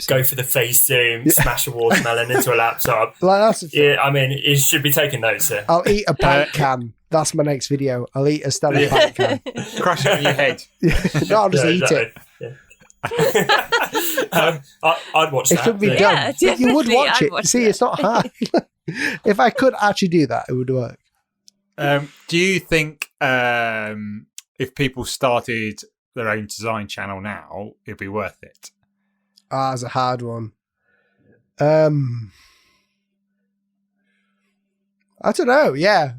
go for the face zoom, smash a watermelon into a laptop. I mean, you should be taking notes here.
I'll eat a pint can. That's my next video. I'll eat a Stella pint can.
Crush it on your head.
No, I'll just eat it.
I'd watch that.
It could be done. You would watch it. See, it's not hard. If I could actually do that, it would work.
Do you think if people started their own design channel now, it'd be worth it?
That's a hard one. I don't know. Yeah,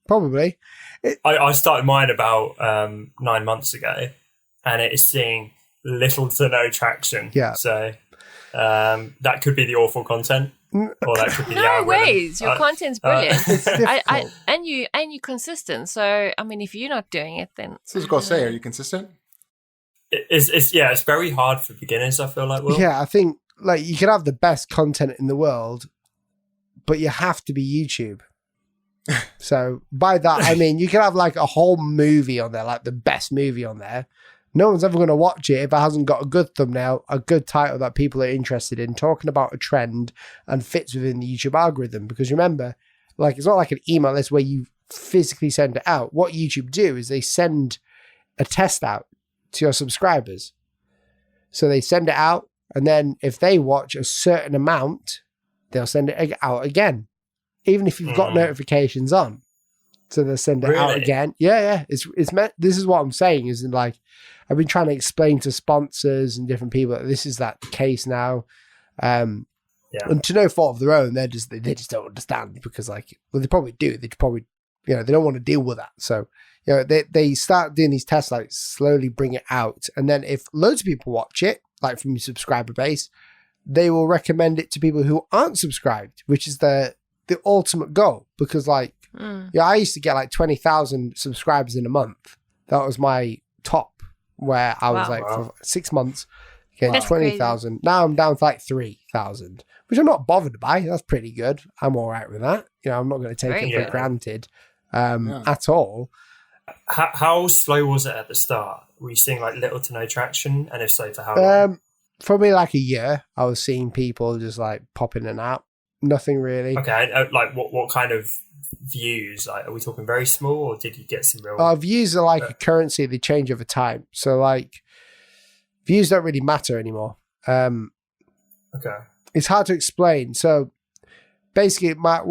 probably.
I started mine about 9 months ago, and it is seeing little to no traction.
Yeah.
So that could be the awful content. Or that could be the algorithm.
Ways. Your content's brilliant.
It's difficult.
And you're consistent. So I mean, if you're not doing it, then
So I was going to say, are you consistent?
It's very hard for beginners, I feel like. Will.
Yeah, I think like you can have the best content in the world, but you have to be YouTube. So by that I mean you can have like a whole movie on there, like the best movie on there. No one's ever going to watch it if it hasn't got a good thumbnail, a good title that people are interested in, talking about a trend and fits within the YouTube algorithm. Because remember, like it's not like an email list where you physically send it out. What YouTube do is they send a test out to your subscribers. So they send it out, and then if they watch a certain amount, they'll send it out again, even if you've got notifications on. So they'll send it out again. Yeah. It's meant. This is what I'm saying. Is like I've been trying to explain to sponsors and different people that this is that case now. And to no fault of their own, they just don't understand because they probably do. They probably they don't want to deal with that. So they start doing these tests, like slowly bring it out, and then if loads of people watch it, like from your subscriber base, they will recommend it to people who aren't subscribed, which is the ultimate goal. Because I used to get like 20,000 subscribers in a month. That was my top, where I was for 6 months getting 20,000. Now I'm down to like 3,000, which I'm not bothered by. That's pretty good. I'm all right with that. I'm not going to take it for granted at all.
How slow was it at the start? Were you seeing like little to no traction? And if so, for how long?
For me, like a year, I was seeing people just like pop in and out. Nothing really.
Okay, like what kind of views? Like, are we talking very small, or did you get some real?
Views are like a currency; they change over time. So, like, views don't really matter anymore.
Okay,
it's hard to explain. So, basically, my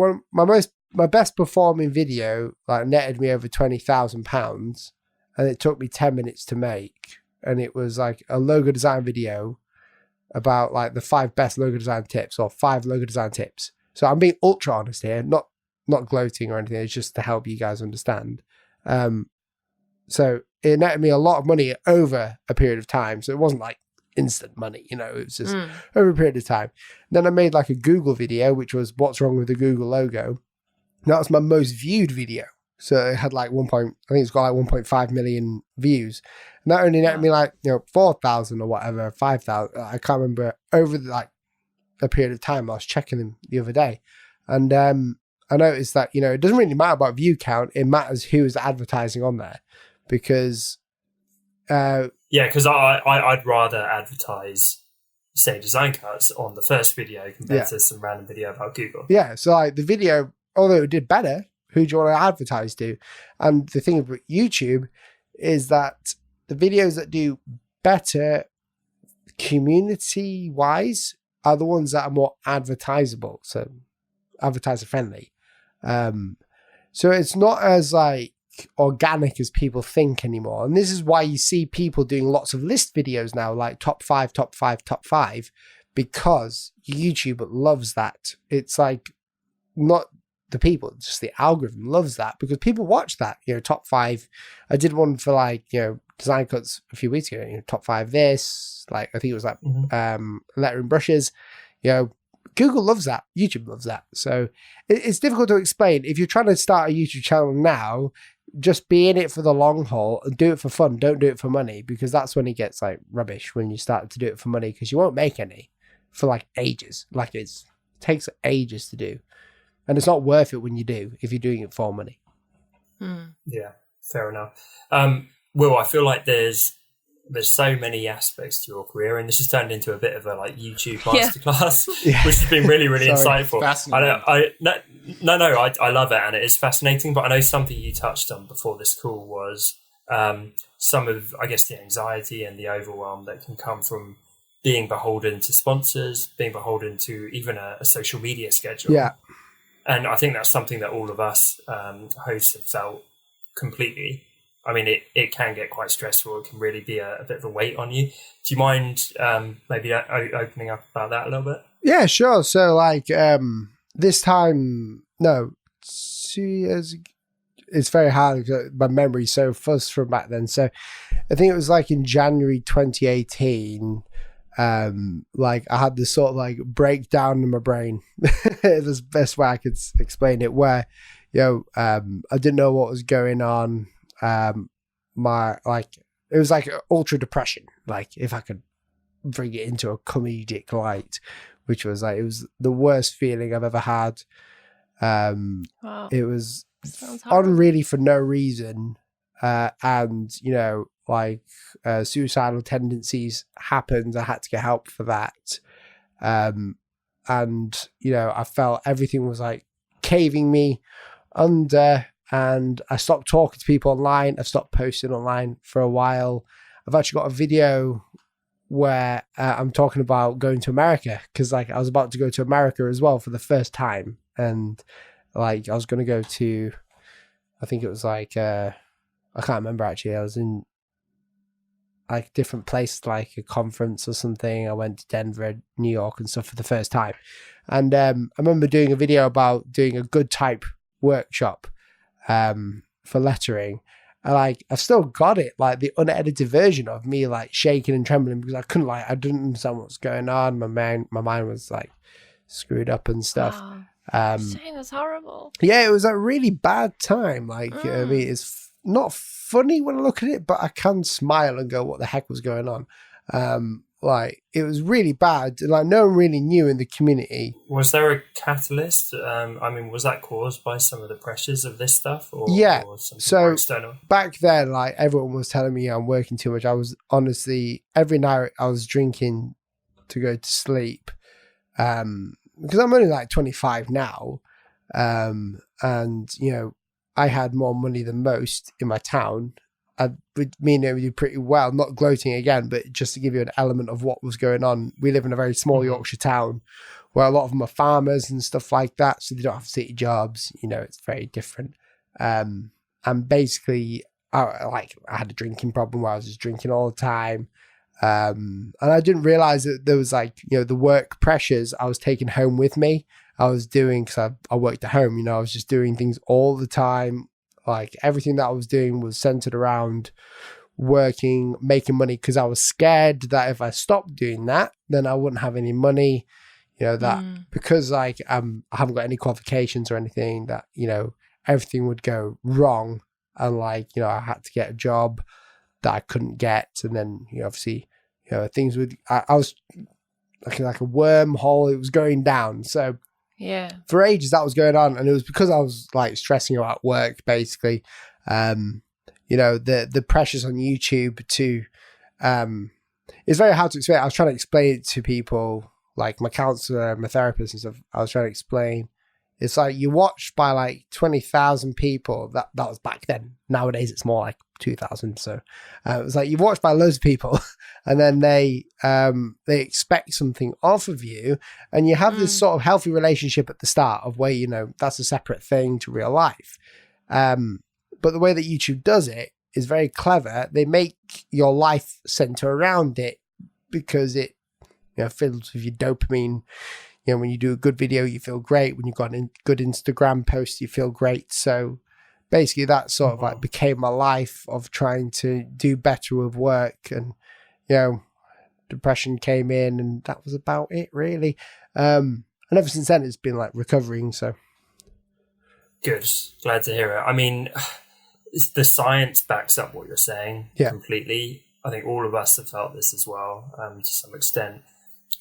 best performing video like netted me over £20,000, and it took me 10 minutes to make, and it was like a logo design video about like the 5 best logo design tips or 5 logo design tips. So I'm being ultra honest here, not gloating or anything. It's just to help you guys understand. So it netted me a lot of money over a period of time. So it wasn't like instant money, it was just over a period of time. Then I made like a Google video, which was what's wrong with the Google logo. That was my most viewed video. So it had like I think it's got like 1.5 million views. And that only netted me like, 4,000 or whatever, 5,000. I can't remember, over like a period of time. I was checking them the other day. And I noticed that, it doesn't really matter about view count. It matters who is advertising on there, because
because I'd rather advertise, say, design cuts on the first video compared to some random video about Google.
Yeah, so like the video, although it did better, who do you want to advertise to? And the thing about YouTube is that the videos that do better community-wise are the ones that are more advertisable, so advertiser-friendly. So it's not as like organic as people think anymore. And this is why you see people doing lots of list videos now, like top 5, top 5, top 5, because YouTube loves that. It's like not the people, just the algorithm loves that, because people watch that, top 5. I did one for like, design cuts a few weeks ago, top 5 this, like I think it was like lettering brushes, Google loves that, YouTube loves that. So it's difficult to explain. If you're trying to start a YouTube channel now, just be in it for the long haul and do it for fun. Don't do it for money, because that's when it gets like rubbish, when you start to do it for money, because you won't make any for like ages. Like it takes ages to do. And it's not worth it when you do, if you're doing it for money.
Yeah, fair enough. Will, I feel like there's so many aspects to your career, and this has turned into a bit of a like YouTube masterclass, which has been really, really insightful.
Fascinating.
I love it, and it is fascinating. But I know something you touched on before this call was some of, I guess, the anxiety and the overwhelm that can come from being beholden to sponsors, being beholden to even a social media schedule.
Yeah.
And I think that's something that all of us hosts have felt completely. I mean, it can get quite stressful. It can really be a bit of a weight on you. Do you mind maybe opening up about that a little bit?
Yeah, sure. So like this time, 2 years ago, it's very hard. My memory's so fuzzed from back then. So I think it was like in January 2018, like I had this sort of like breakdown in my brain. That's the best way I could explain it, where, I didn't know what was going on. It was like ultra depression, like if I could bring it into a comedic light, which was like, it was the worst feeling I've ever had.
Wow.
It was on really for no reason. And, suicidal tendencies happened. I had to get help for that. And, I felt everything was like caving me under. And I stopped talking to people online. I've stopped posting online for a while. I've actually got a video where I'm talking about going to America, because like I was about to go to America as well for the first time. And like I was going to go to, I think it was like, I can't remember actually. I was in like different places, like a conference or something. I went to Denver, New York and stuff for the first time. And I remember doing a video about doing a good type workshop for lettering, and like I've still got it, like the unedited version of me like shaking and trembling, because I didn't understand what was going on. My mind was like screwed up and stuff.
Wow. Shame, that's horrible.
Yeah, it was a really bad time. Like I mean, it's not funny when I look at it, but I can smile and go, what the heck was going on? Like it was really bad. Like no one really knew in the community.
Was there a catalyst? I mean, was that caused by some of the pressures of this stuff? Or something more external?
Back then, like everyone was telling me I'm working too much. I was honestly, every night I was drinking to go to sleep. Because I'm only like 25 now. And I had more money than most in my town. We do pretty well, not gloating again, but just to give you an element of what was going on. We live in a very small Yorkshire town where a lot of them are farmers and stuff like that, so they don't have city jobs. It's very different. And basically, I had a drinking problem where I was just drinking all the time. And I didn't realize that there was the work pressures I was taking home with me. I was doing, because I worked at home, I was just doing things all the time, Like everything that I was doing was centered around working, making money, because I was scared that if I stopped doing that, then I wouldn't have any money. You know, that because like I haven't got any qualifications or anything, that, you know, everything would go wrong. And like, you know, I had to get a job that I couldn't get. And then, you know, obviously, you know, things would, I was like a wormhole. It was going down. So
yeah, for
ages that was going on. And it was because I was like stressing about work, basically. You know, the pressures on YouTube to, it's very hard to explain. I was trying to explain it to people, like my counselor, my therapist and stuff. I was trying to explain. It's like you're watched by like 20,000 people. That was back then. Nowadays, it's more like 2,000. So it was like you're watched by loads of people, and then they expect something off of you, and you have this sort of healthy relationship at the start of where, you know, that's a separate thing to real life. But the way that YouTube does it is very clever. They make your life center around it because it, you know, fills with your dopamine. You know, when you do a good video, you feel great. When you've got a good Instagram post, you feel great. So basically that sort of like became my life of trying to do better with work. And, you know, depression came in and that was about it really. And ever since then it's been like recovering. So
good. Glad to hear it. I mean, the science backs up what you're saying completely. I think all of us have felt this as well, to some extent.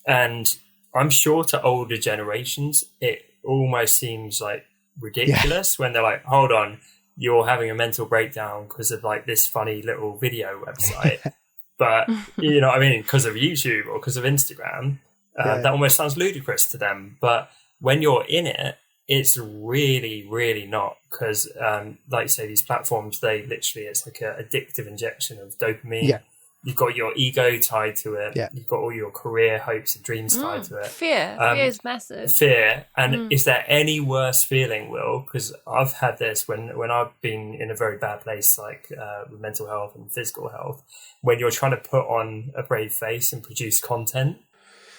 And I'm sure to older generations, it almost seems like ridiculous when they're like, hold on, you're having a mental breakdown because of like this funny little video website. But, you know what I mean? Because of YouTube or because of Instagram, that almost sounds ludicrous to them. But when you're in it, it's really, really not. Because, like you say, these platforms, they literally, it's like an addictive injection of dopamine. Yeah. You've got your ego tied to it. Yeah. You've got all your career hopes and dreams tied to it.
Fear is massive.
Fear. And is there any worse feeling, Will? Because I've had this when I've been in a very bad place, like with mental health and physical health, when you're trying to put on a brave face and produce content.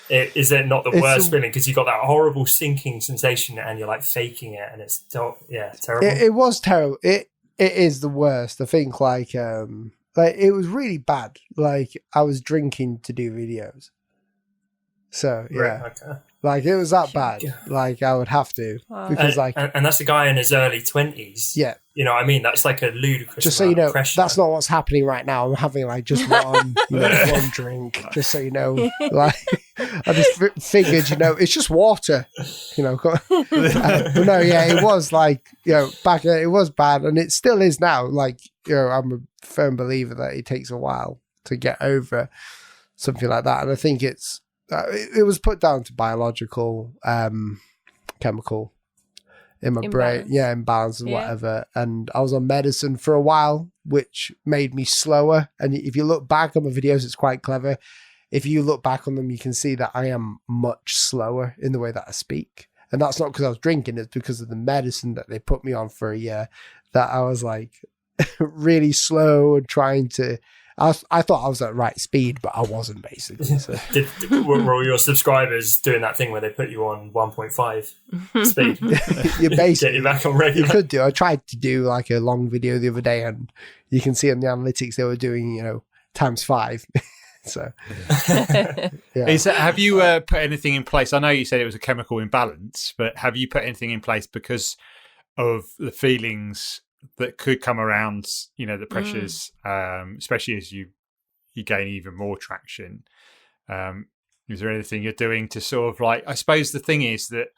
Is it not the worst feeling? Because you got that horrible sinking sensation and you're like faking it and it's terrible.
It was terrible. It is the worst. I think like it was really bad. Like I was drinking to do videos. So yeah, right, okay. Like it was that bad. Like I would have to because
and that's a guy in his early 20s.
Yeah,
you know what I mean. That's like a ludicrous.
Just so you know,
pressure.
That's not what's happening right now. I'm having like just one, one drink. Just so you know, like I just figured, you know, it's just water. You know, but no, yeah, it was like, you know, back then it was bad, and it still is now. Like, you know, I'm a firm believer that it takes a while to get over something like that, and I think it's. It was put down to biological, chemical in my brain. Yeah, imbalance and whatever. And I was on medicine for a while, which made me slower. And if you look back on my videos, it's quite clever. If you look back on them, you can see that I am much slower in the way that I speak. And that's not because I was drinking, it's because of the medicine that they put me on for a year, that I was like really slow and trying to... I thought I was at the right speed, but I wasn't, basically. So.
Were all your subscribers doing that thing where they put you on 1.5 speed?
You basically
get you back on regular.
You could do. I tried to do like a long video the other day, and you can see on the analytics they were doing, you know, ×5. So, yeah.
Have you put anything in place? I know you said it was a chemical imbalance, but have you put anything in place because of the feelings that could come around, you know, the pressures, especially as you gain even more traction? Is there anything you're doing to sort of like, I suppose the thing is that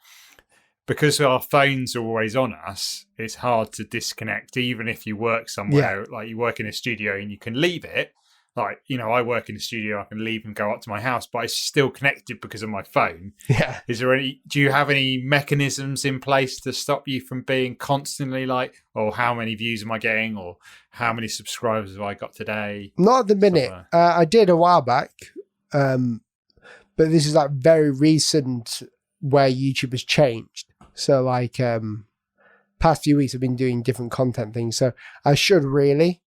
because our phones are always on us, it's hard to disconnect, even if you work somewhere, like you work in a studio and you can leave it. Like, you know, I work in a studio, I can leave and go up to my house, but it's still connected because of my phone.
Yeah.
Do you have any mechanisms in place to stop you from being constantly like, oh, how many views am I getting? Or how many subscribers have I got today?
Not at the minute. I did a while back. But this is like very recent where YouTube has changed. So like, past few weeks I've been doing different content things. So I should really.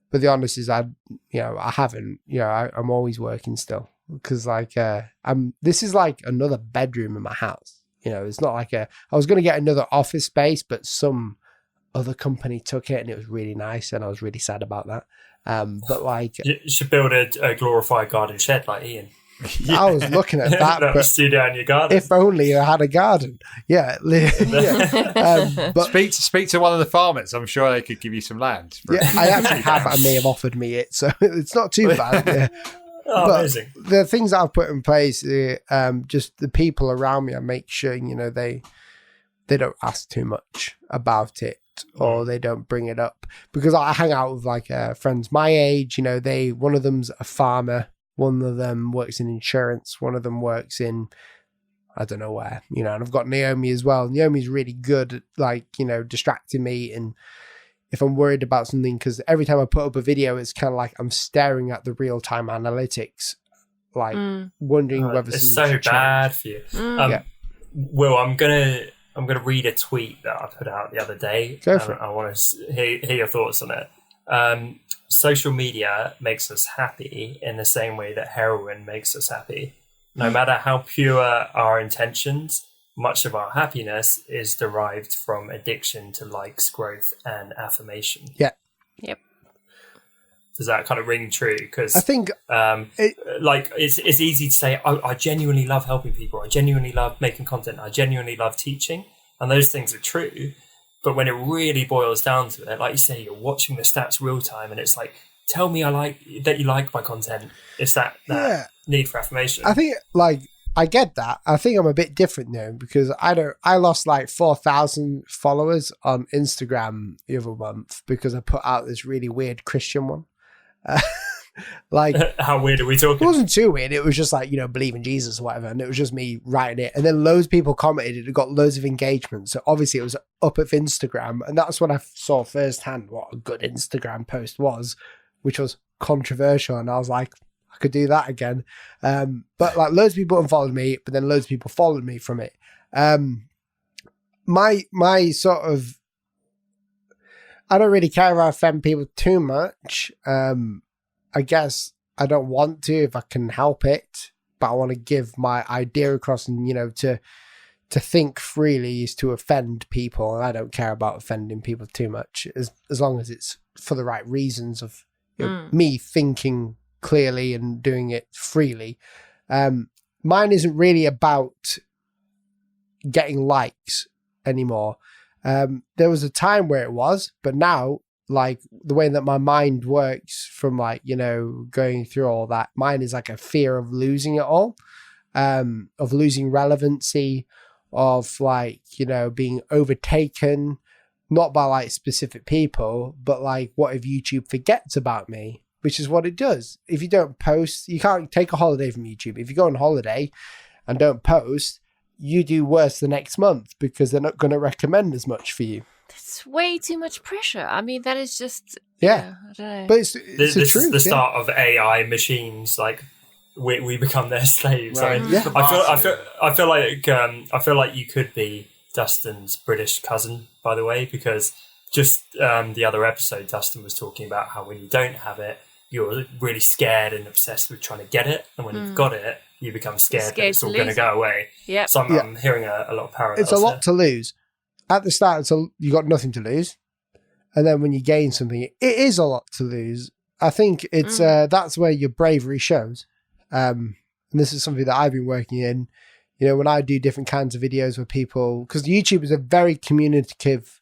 But the honest is, I haven't. You know, I'm always working still because, like, this is like another bedroom in my house. You know, it's not like I was going to get another office space, but some other company took it, and it was really nice, and I was really sad about that. But like,
you should build a glorified garden shed like Ian.
I was looking at that, but
studio in your garden.
If only I had a garden. Yeah.
But speak to one of the farmers. I'm sure they could give you some land.
I actually have, and they have offered me it, so it's not too bad. Yeah.
Amazing.
The things that I've put in place, just the people around me, I make sure they don't ask too much about it, or they don't bring it up, because I hang out with like friends my age. One of them's a farmer. One of them works in insurance. One of them works in, I don't know where, and I've got Naomi as well. Naomi's really good at distracting me. And if I'm worried about something, because every time I put up a video, it's kind of like I'm staring at the real-time analytics, wondering whether
it's so bad for you. Will, I'm gonna read a tweet that I put out the other day.
Go for it.
I want to hear your thoughts on it. Social media makes us happy in the same way that heroin makes us happy. No matter how pure our intentions, much of our happiness is derived from addiction to likes, growth, and affirmation.
Yeah.
Yep.
Does that kind of ring true? Because
I think
it's easy to say, I genuinely love helping people. I genuinely love making content. I genuinely love teaching. And those things are true. But when it really boils down to it, like you say, you're watching the stats real time, and it's like, tell me that you like my content. It's that need for affirmation.
I think I get that. I think I'm a bit different though, because I lost 4,000 followers on Instagram the other month because I put out this really weird Christian one.
How weird are we talking?
It wasn't too weird. It was just believe in Jesus or whatever, and it was just me writing it, and then loads of people commented. It got loads of engagement, so obviously it was up of Instagram, and that's when I saw firsthand what a good Instagram post was, which was controversial, and I was like, I could do that again. But loads of people unfollowed me, but then loads of people followed me from it. My sort of, I don't really care if I offend people too much. I guess I don't want to if I can help it, but I want to give my idea across, and to think freely is to offend people, and I don't care about offending people too much as long as it's for the right reasons of me thinking clearly and doing it freely. Mine isn't really about getting likes anymore. There was a time where it was, but now, the way that my mind works from going through all that, mine is a fear of losing it all, of losing relevancy, of being overtaken, not by specific people, but what if YouTube forgets about me, which is what it does. If you don't post, you can't take a holiday from YouTube. If you go on holiday and don't post, you do worse the next month because they're not going to recommend as much for you.
That's way too much pressure. I mean, that is just
I don't know. But it's
this
the
is
truth,
the start of AI machines. We become their slaves.
Right.
I mean, I feel like you could be Dustin's British cousin, by the way, because just the other episode, Dustin was talking about how when you don't have it, you're really scared and obsessed with trying to get it, and when you've got it, you become scared that it's all going to go away.
Yeah.
So I'm hearing a lot of parallels.
It's a lot to lose. At the start, you got nothing to lose, and then when you gain something, it is a lot to lose. I think it's that's where your bravery shows. And this is something that I've been working in. When I do different kinds of videos with people, because YouTube is a very communicative,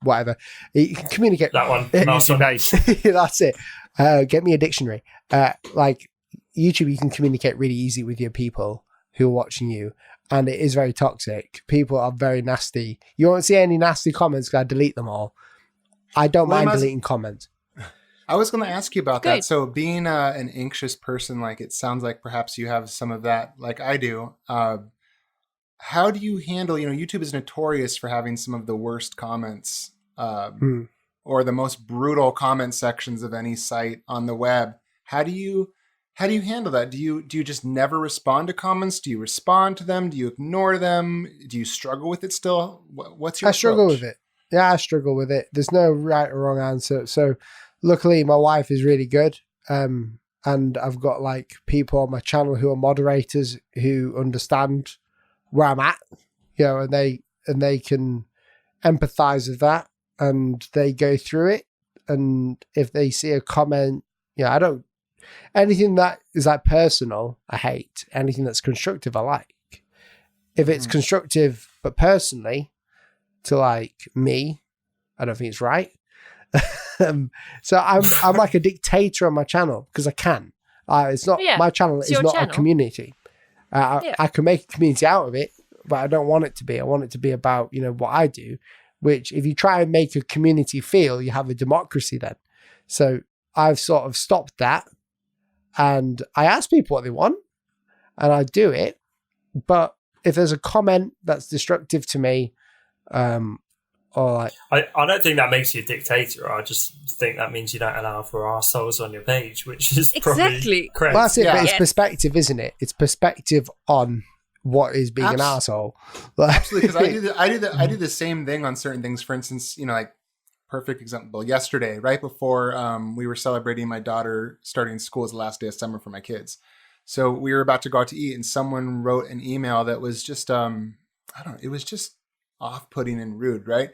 whatever. You can communicate.
That one. Nice.
That's it. Get me a dictionary. YouTube, you can communicate really easy with your people who are watching you. And it is very toxic. People are very nasty. You won't see any nasty comments because I delete them all. I don't mind deleting comments.
I was going to ask you about that. So being an anxious person, it sounds like perhaps you have some of that, like I do. How do you handle, YouTube is notorious for having some of the worst comments or the most brutal comment sections of any site on the web. How do you handle that? Do you just never respond to comments? Do you respond to them? Do you ignore them? Do you struggle with it still? What's your approach?
I struggle with it. Yeah, I struggle with it. There's no right or wrong answer. So luckily my wife is really good. And I've got people on my channel who are moderators who understand where I'm at, and they can empathize with that, and they go through it. And if they see a comment, I don't, anything that is like personal, I hate. Anything that's constructive, I like. If it's constructive, but personally, to like me, I don't think it's right. So I'm like a dictator on my channel because I can. It's not my channel is not a community. I can make a community out of it, but I don't want it to be. I want it to be about what I do. Which, if you try and make a community feel, you have a democracy then. So I've sort of stopped that, and I ask people what they want, and I do it. But if there's a comment that's destructive to me, or like,
I don't think that makes you a dictator. I just think that means you don't allow for arseholes on your page, which is probably correct.
Well, that's it. But it's perspective, isn't it? It's perspective on what is being an asshole.
Absolutely, because I do the same thing on certain things. For instance, like perfect example. Yesterday, right before we were celebrating my daughter starting school, was the last day of summer for my kids. So we were about to go out to eat, and someone wrote an email that was just it was just off-putting and rude, right?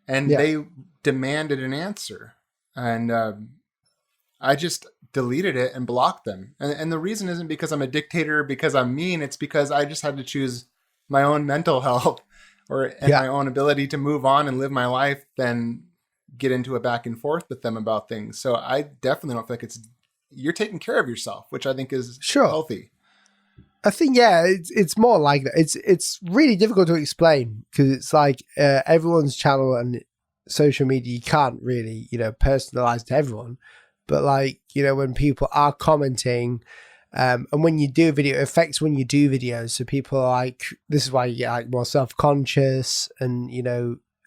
And they demanded an answer, and I just deleted it and blocked them. And the reason isn't because I'm a dictator, because I'm mean. It's because I just had to choose my own mental health and my own ability to move on and live my life than get into a back and forth with them about things. So I definitely don't feel like you're taking care of yourself, which I think is healthy.
I think, it's more like that. It's really difficult to explain because it's like everyone's channel and social media, you can't really, personalize to everyone. But like, when people are commenting, and when you do a video, it affects when you do videos. So people are like, this is why you get like more self-conscious, and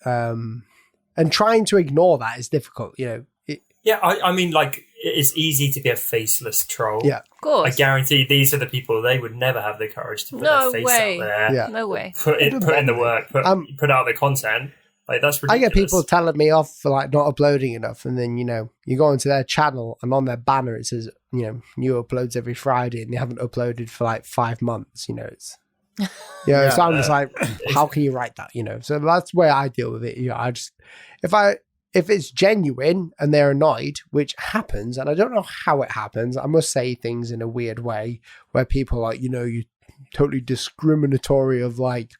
and trying to ignore that is difficult.
I mean, like, it's easy to be a faceless troll.
Yeah,
of course.
I guarantee these are the people, they would never have the courage to put their face out there.
Yeah.
No way.
Put in the work. Put out the content. Like, that's ridiculous.
I get people telling me off for like not uploading enough, and then you go into their channel and on their banner it says new uploads every Friday, and they haven't uploaded for like 5 months. It's so I'm just like, how can you write that? So that's the way I deal with it. I just if it's genuine and they're annoyed, which happens, and I don't know how it happens, I must say things in a weird way where people are like, you're totally discriminatory of like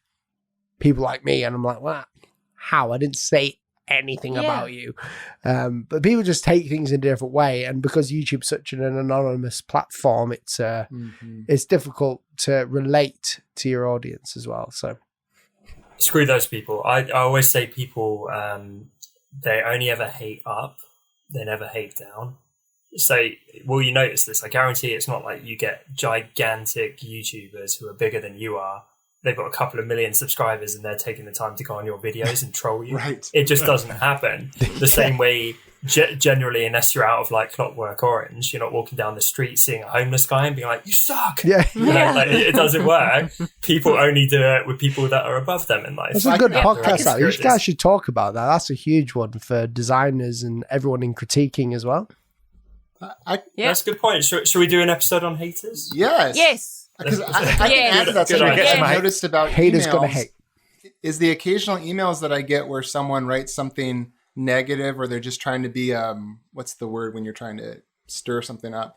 people like me, and I'm like, what? How? I didn't say anything about you. But people just take things in a different way, and because YouTube's such an anonymous platform, it's difficult to relate to your audience as well. So
screw those people. I always say people they only ever hate up, they never hate down. So will you notice this? I guarantee it's not like you get gigantic YouTubers who are bigger than you are. They've got a couple of million subscribers and they're taking the time to go on your videos and troll you.
Right.
It just doesn't happen. The same way, generally, unless you're out of like Clockwork Orange, you're not walking down the street seeing a homeless guy and being like, you suck.
Yeah.
Like, it doesn't work. People only do it with people that are above them in life.
That's a good podcast. You guys should talk about that. That's a huge one for designers and everyone in critiquing as well.
That's a good point. Should we do an episode on haters?
Yes. Because I can add to that. Something I noticed about
haters
emails
gonna hate
is the occasional emails that I get where someone writes something negative, or they're just trying to be what's the word when you're trying to stir something up?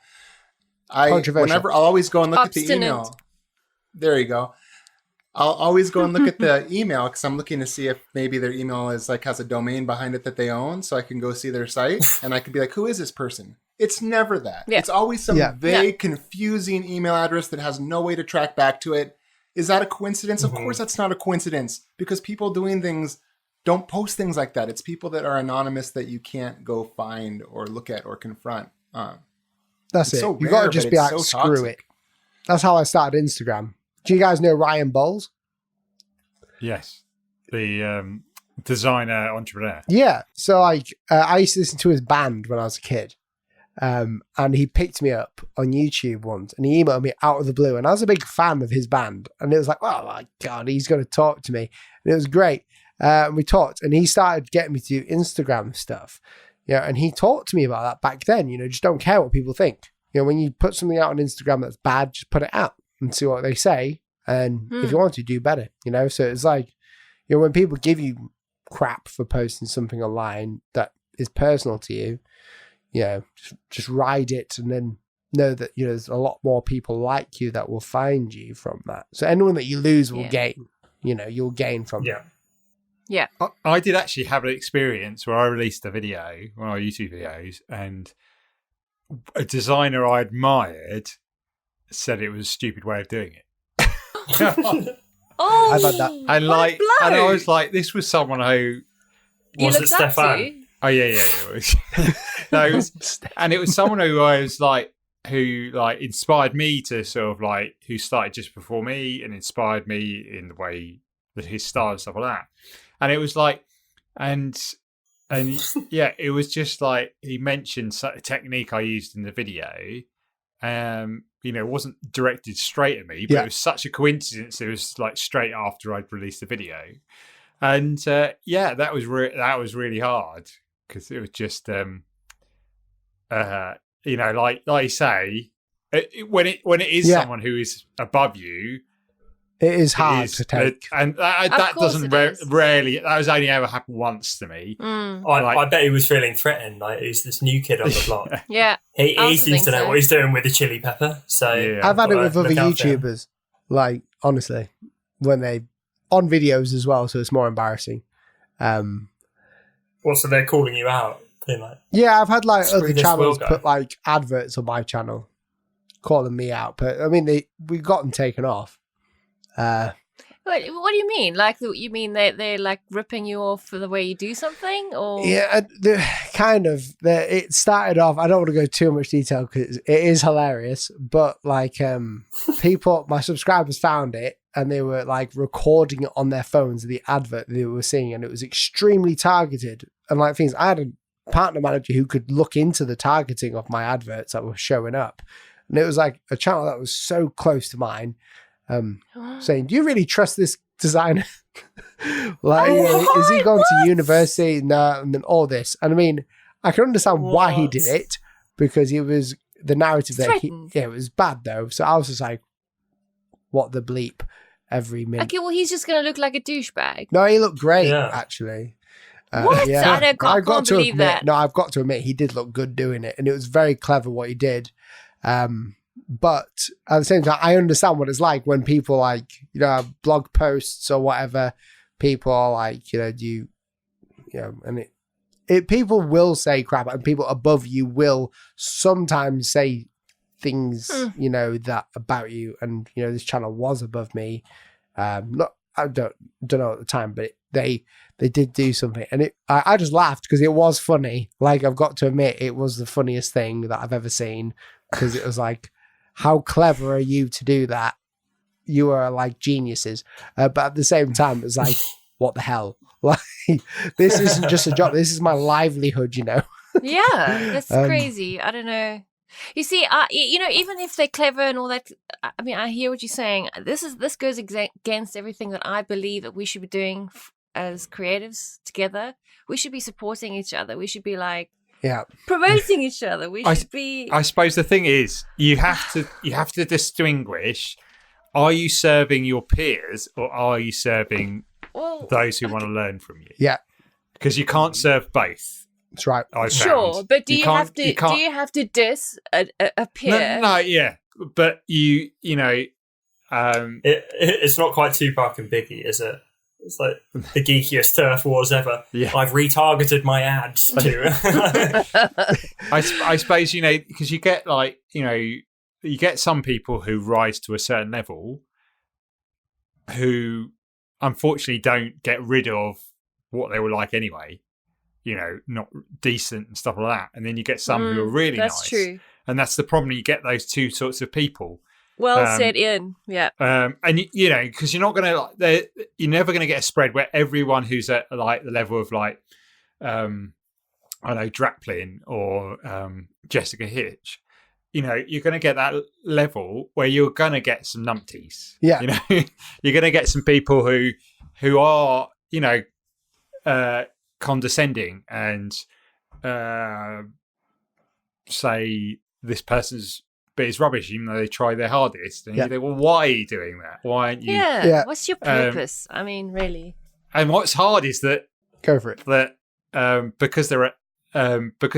I'll always go and look at the email. There you go. I'll always go and look at the email because I'm looking to see if maybe their email is like has a domain behind it that they own, so I can go see their site and I can be like, who is this person? It's never that. Yeah. It's always some vague, confusing email address that has no way to track back to it. Is that a coincidence? Of course that's not a coincidence, because people doing things don't post things like that. It's people that are anonymous that you can't go find or look at or confront.
That's it. So you got to just be like, so screw toxic. It. That's how I started Instagram. Do you guys know Ryan Bowles?
Yes. The designer entrepreneur.
Yeah. So like I used to listen to his band when I was a kid. And he picked me up on YouTube once and he emailed me out of the blue, and I was a big fan of his band, and it was like, oh my God, he's going to talk to me. And it was great. And we talked, and he started getting me to do Instagram stuff. And he talked to me about that back then, just don't care what people think. When you put something out on Instagram that's bad, just put it out and see what they say. And if you want to, do better, So it's like, when people give you crap for posting something online that is personal to you, just ride it and then know that there's a lot more people like you that will find you from that. So anyone that you lose will gain. You'll gain from that.
Yeah.
I did actually have an experience where I released a video, one of my YouTube videos, and a designer I admired said it was a stupid way of doing it.
Oh,
I've had that.
And I was like, this was someone who
you
was
looked
it
up
Stefan?
to.
Oh yeah. It was. No, it was someone who I was like, who like inspired me to sort of like, who started just before me and inspired me in the way that his style and stuff like that. And it was like, and yeah, it was just like he mentioned a technique I used in the video. It wasn't directed straight at me, but it was such a coincidence. It was like straight after I'd released the video, and that was really hard because it was just like you say, when it is someone who is above you,
it is hard to take,
and that doesn't rarely. That has only ever happened once to me.
I bet he was feeling threatened. Like he's this new kid on the block.
Yeah,
he seems to know what he's doing with the chili pepper. So
I've had it with other YouTubers. Like honestly, when they on videos as well, so it's more embarrassing.
So they're calling you out. Like,
I've had like other channels put like adverts on my channel, calling me out. But I mean, we got them taken off.
Wait, what do you mean? Like, you mean they're like ripping you off for the way you do something, or it started off. I don't want to go too much detail because it is hilarious, but like my subscribers found it and they were like recording it on their phones, the advert they were seeing, and it was extremely targeted. And like things, I had a partner manager who could look into the targeting of my adverts that were showing up, and it was like a channel that was so close to mine. Saying, do you really trust this designer? Is he going to university? No, and then all this. And I mean, I can understand why he did it because it was the narrative there. It was bad though. So I was just like, what the bleep every minute. Okay, well, he's just going to look like a douchebag.
No, he looked great actually.
What? Yeah. I can't believe that.
No, I've got to admit, he did look good doing it. And it was very clever what he did. But at the same time, I understand what it's like when people like, blog posts or whatever, people are like, and people will say crap and people above you will sometimes say things, that about you. And, this channel was above me. I don't know at the time, but they did do something. And I just laughed because it was funny. Like, I've got to admit, it was the funniest thing that I've ever seen because it was like, how clever are you to do that? You are like geniuses. But at the same time, it's like, what the hell? Like, this isn't just a job. This is my livelihood,
Yeah, that's crazy. I don't know. You see, even if they're clever and all that, I mean, I hear what you're saying. This goes against everything that I believe that we should be doing as creatives together. We should be supporting each other. We should be like, promoting each other. We should be.
I suppose the thing is, you have to distinguish: are you serving your peers or are you serving those who want to learn from you?
Yeah,
because you can't serve both.
That's right.
Sure, but do you have to diss a peer?
No, yeah, but it's
not quite Tupac and Biggie, is it? It's like the geekiest turf wars ever. Yeah. I've retargeted my ads to.
I suppose, because you get like, you get some people who rise to a certain level who unfortunately don't get rid of what they were like anyway, not decent and stuff like that. And then you get some who are really nice.
That's true.
And that's the problem. You get those two sorts of people.
Well said, Ian. Yeah.
And because you're not going to you're never going to get a spread where everyone who's at like the level of like, I know Draplin or Jessica Hitch, you're going to get that level where you're going to get some numpties.
Yeah.
You're going to get some people who are condescending and say this person's bit is rubbish, even though they try their hardest. And you think, well, why are you doing that? Why aren't you?
Yeah. What's your purpose? I mean, really.
And what's hard is that
Go for it.
That because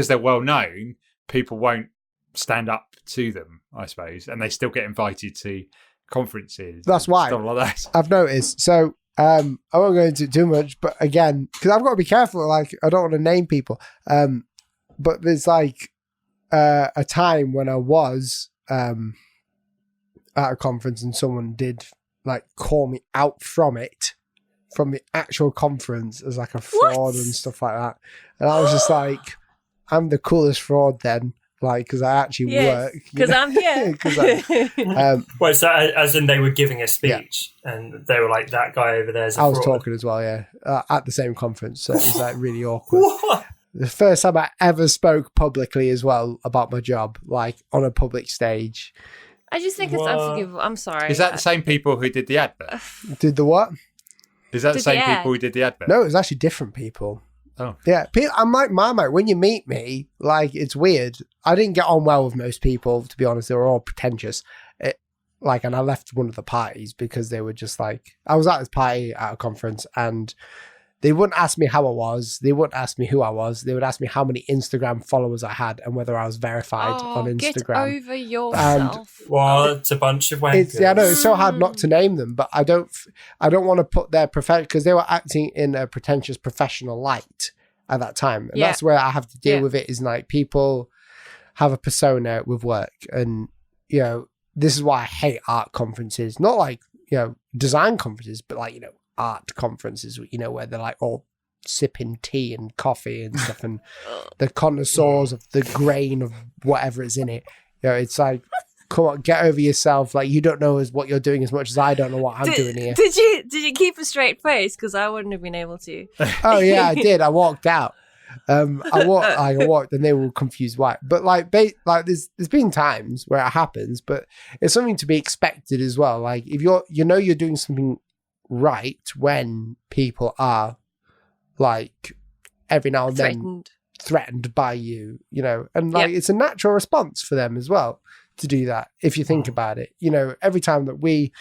they're well known, people won't stand up to them, I suppose, and they still get invited to conferences.
That's why.
Stuff like that.
I've noticed. So I won't go into it too much, but again, because I've got to be careful. Like, I don't want to name people. But there's like a time when I was at a conference and someone did like call me out from the actual conference as like a fraud and stuff like that. And I was just like, I'm the coolest fraud then. Like, because I actually work.
Because I'm here.
Well, so as in they were giving a speech and they were like, that guy over there's a fraud.
I was talking as well, at the same conference. So it was like really awkward.
What?
The first time I ever spoke publicly as well about my job, like on a public stage.
I just think it's unforgivable. I'm sorry.
Is that the same people who did the advert?
Did the what?
Is that the same people who did the advert?
No, it was actually different people.
Oh.
Yeah. I'm like Marmite. When you meet me, like, it's weird. I didn't get on well with most people, to be honest. They were all pretentious. And I left one of the parties because they were just like, I was at this party at a conference and they wouldn't ask me how I was. They wouldn't ask me who I was. They would ask me how many Instagram followers I had and whether I was verified on Instagram.
Get over yourself.
It's a bunch of wankers.
I know it's so hard not to name them, but I don't want to put their profession, because they were acting in a pretentious professional light at that time. And that's where I have to deal with it, is like, people have a persona with work. And, this is why I hate art conferences, not like, design conferences, but like, art conferences, where they're like all sipping tea and coffee and stuff, and the connoisseurs of the grain of whatever is in it. It's like, come on, get over yourself. Like, you don't know what you're doing as much as I don't know what I'm doing here.
Did you keep a straight face? Because I wouldn't have been able to.
Oh yeah, I did. I walked out. I walked, and they were confused why. But there's been times where it happens, but it's something to be expected as well. Like, if you're doing something right when people are like every now and then threatened by you, and like it's a natural response for them as well to do that. If you think about it, every time that we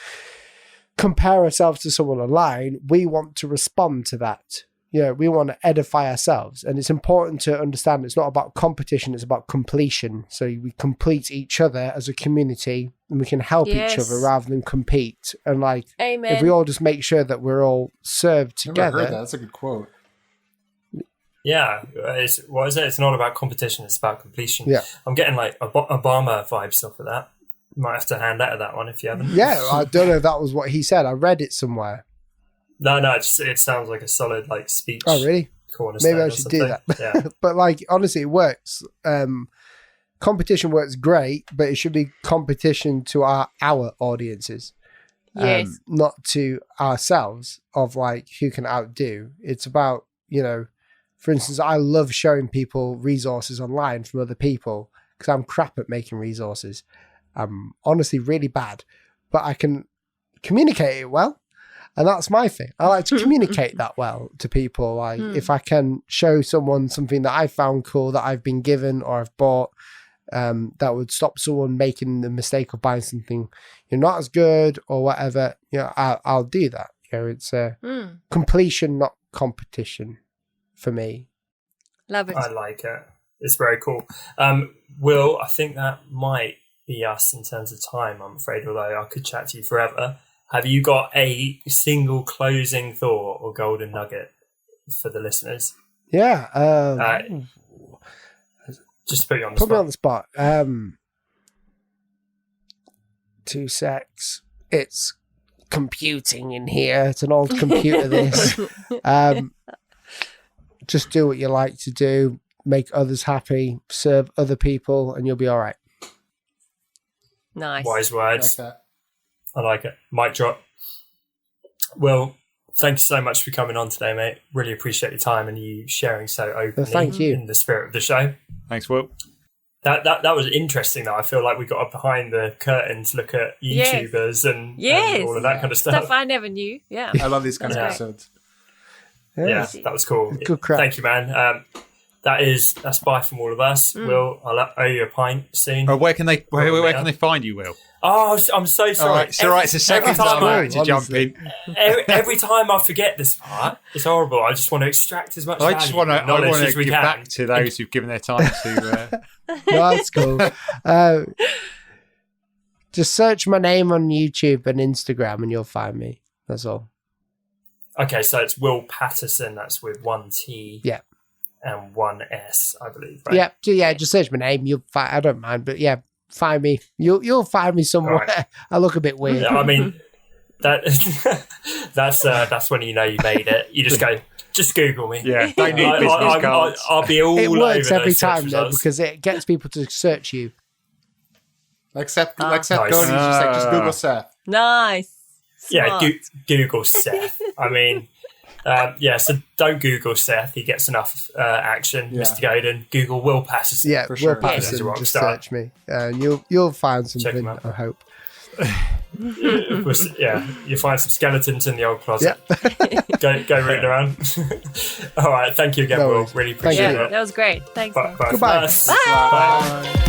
compare ourselves to someone online, we want to respond to that. We want to edify ourselves, and it's important to understand it's not about competition, it's about completion. So we complete each other as a community, and we can help each other rather than compete. And like,
Amen.
If we all just make sure that we're all served together.
Never heard that. That's a good quote.
Yeah, what is it? It's not about competition, it's about completion.
Yeah.
I'm getting like Obama vibes off of that. Might have to hand that one if you haven't.
Yeah, I don't know if that was what he said. I read it somewhere.
No, it sounds like a solid like speech.
Oh, really? Maybe I should do that.
Yeah.
But like, honestly, it works. Competition works great, but it should be competition to our audiences.
Yes.
Not to ourselves of like who can outdo. It's about, for instance, I love showing people resources online from other people because I'm crap at making resources. I'm honestly really bad, but I can communicate it well. And that's my thing. I like to communicate that well to people. Like, if I can show someone something that I found cool that I've been given or I've bought, that would stop someone making the mistake of buying something you're not as good or whatever, I'll do that. It's completion, not competition for me.
Love it.
I like it. It's very cool. Will, I think that might be us in terms of time, I'm afraid, although I could chat to you forever. Have you got a single closing thought or golden nugget for the listeners?
Yeah.
Just put you on the
Put
spot.
me on the spot. 2 secs. It's computing in here. It's an old computer, this. Just do what you like to do. Make others happy. Serve other people, and you'll be all right.
Nice.
Wise words.
Like that.
I like it. Mic drop. Will, thank you so much for coming on today, mate. Really appreciate your time and you sharing so openly
thank you.
in the spirit of the show.
Thanks, Will.
That was interesting, though. I feel like we got up behind the curtain to look at YouTubers and all of that kind of stuff.
Stuff I never knew. Yeah.
I love these kinds of episodes.
Yeah, that was cool.
Good crap.
Thank you, man. that's bye from all of us. Will, I'll owe you a pint soon.
Oh, where can they find you, Will?
Oh, I'm so sorry.
It's all right. It's a second time to jump in.
Every time I forget this part, it's horrible. I just want to extract as much knowledge as we
give
can.
back to those who've given their time to.
No, that's cool. Just search my name on YouTube and Instagram and you'll find me. That's all.
Okay, so it's Will Paterson. That's with one T.
Yeah.
And one S, I believe. Right?
Yeah. Just search my name. You'll find. I don't mind, but yeah, find me. You'll find me somewhere. Right. I look a bit weird.
Yeah, I mean, that's when you know you made it. You just go. Just Google me.
Yeah, don't need business cards.
I'll be all over.
It works every time though,
results.
because it gets people to search you.
Like Seth Godin, he's just Google Seth.
Nice.
Yeah, Google Seth. I mean, so don't Google Seth. He gets enough action.
Yeah.
Mr. Godin, Google Will Paterson.
Yeah,
For sure.
Will Paterson.
He's a rock
Just
star.
search me, and you'll find something.
him out.
I hope.
Of course, you find some skeletons in the old closet.
Yeah.
go rooting around. All right, thank you again,
No
Will.
worries.
Really
Thank
appreciate
you.
it.
That was great. Thanks.
Bye.
Goodbye.
Bye.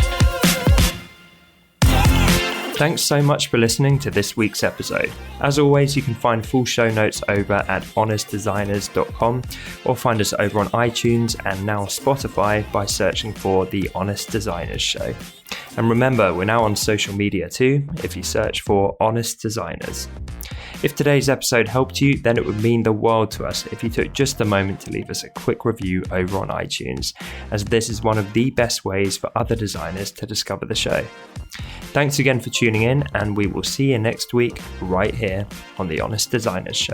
Thanks so much for listening to this week's episode. As always, you can find full show notes over at honestdesigners.com or find us over on iTunes and now Spotify by searching for The Honest Designers Show. And remember, we're now on social media too, if you search for Honest Designers. If today's episode helped you, then it would mean the world to us if you took just a moment to leave us a quick review over on iTunes, as this is one of the best ways for other designers to discover the show. Thanks again for tuning in, and we will see you next week right here on The Honest Designers Show.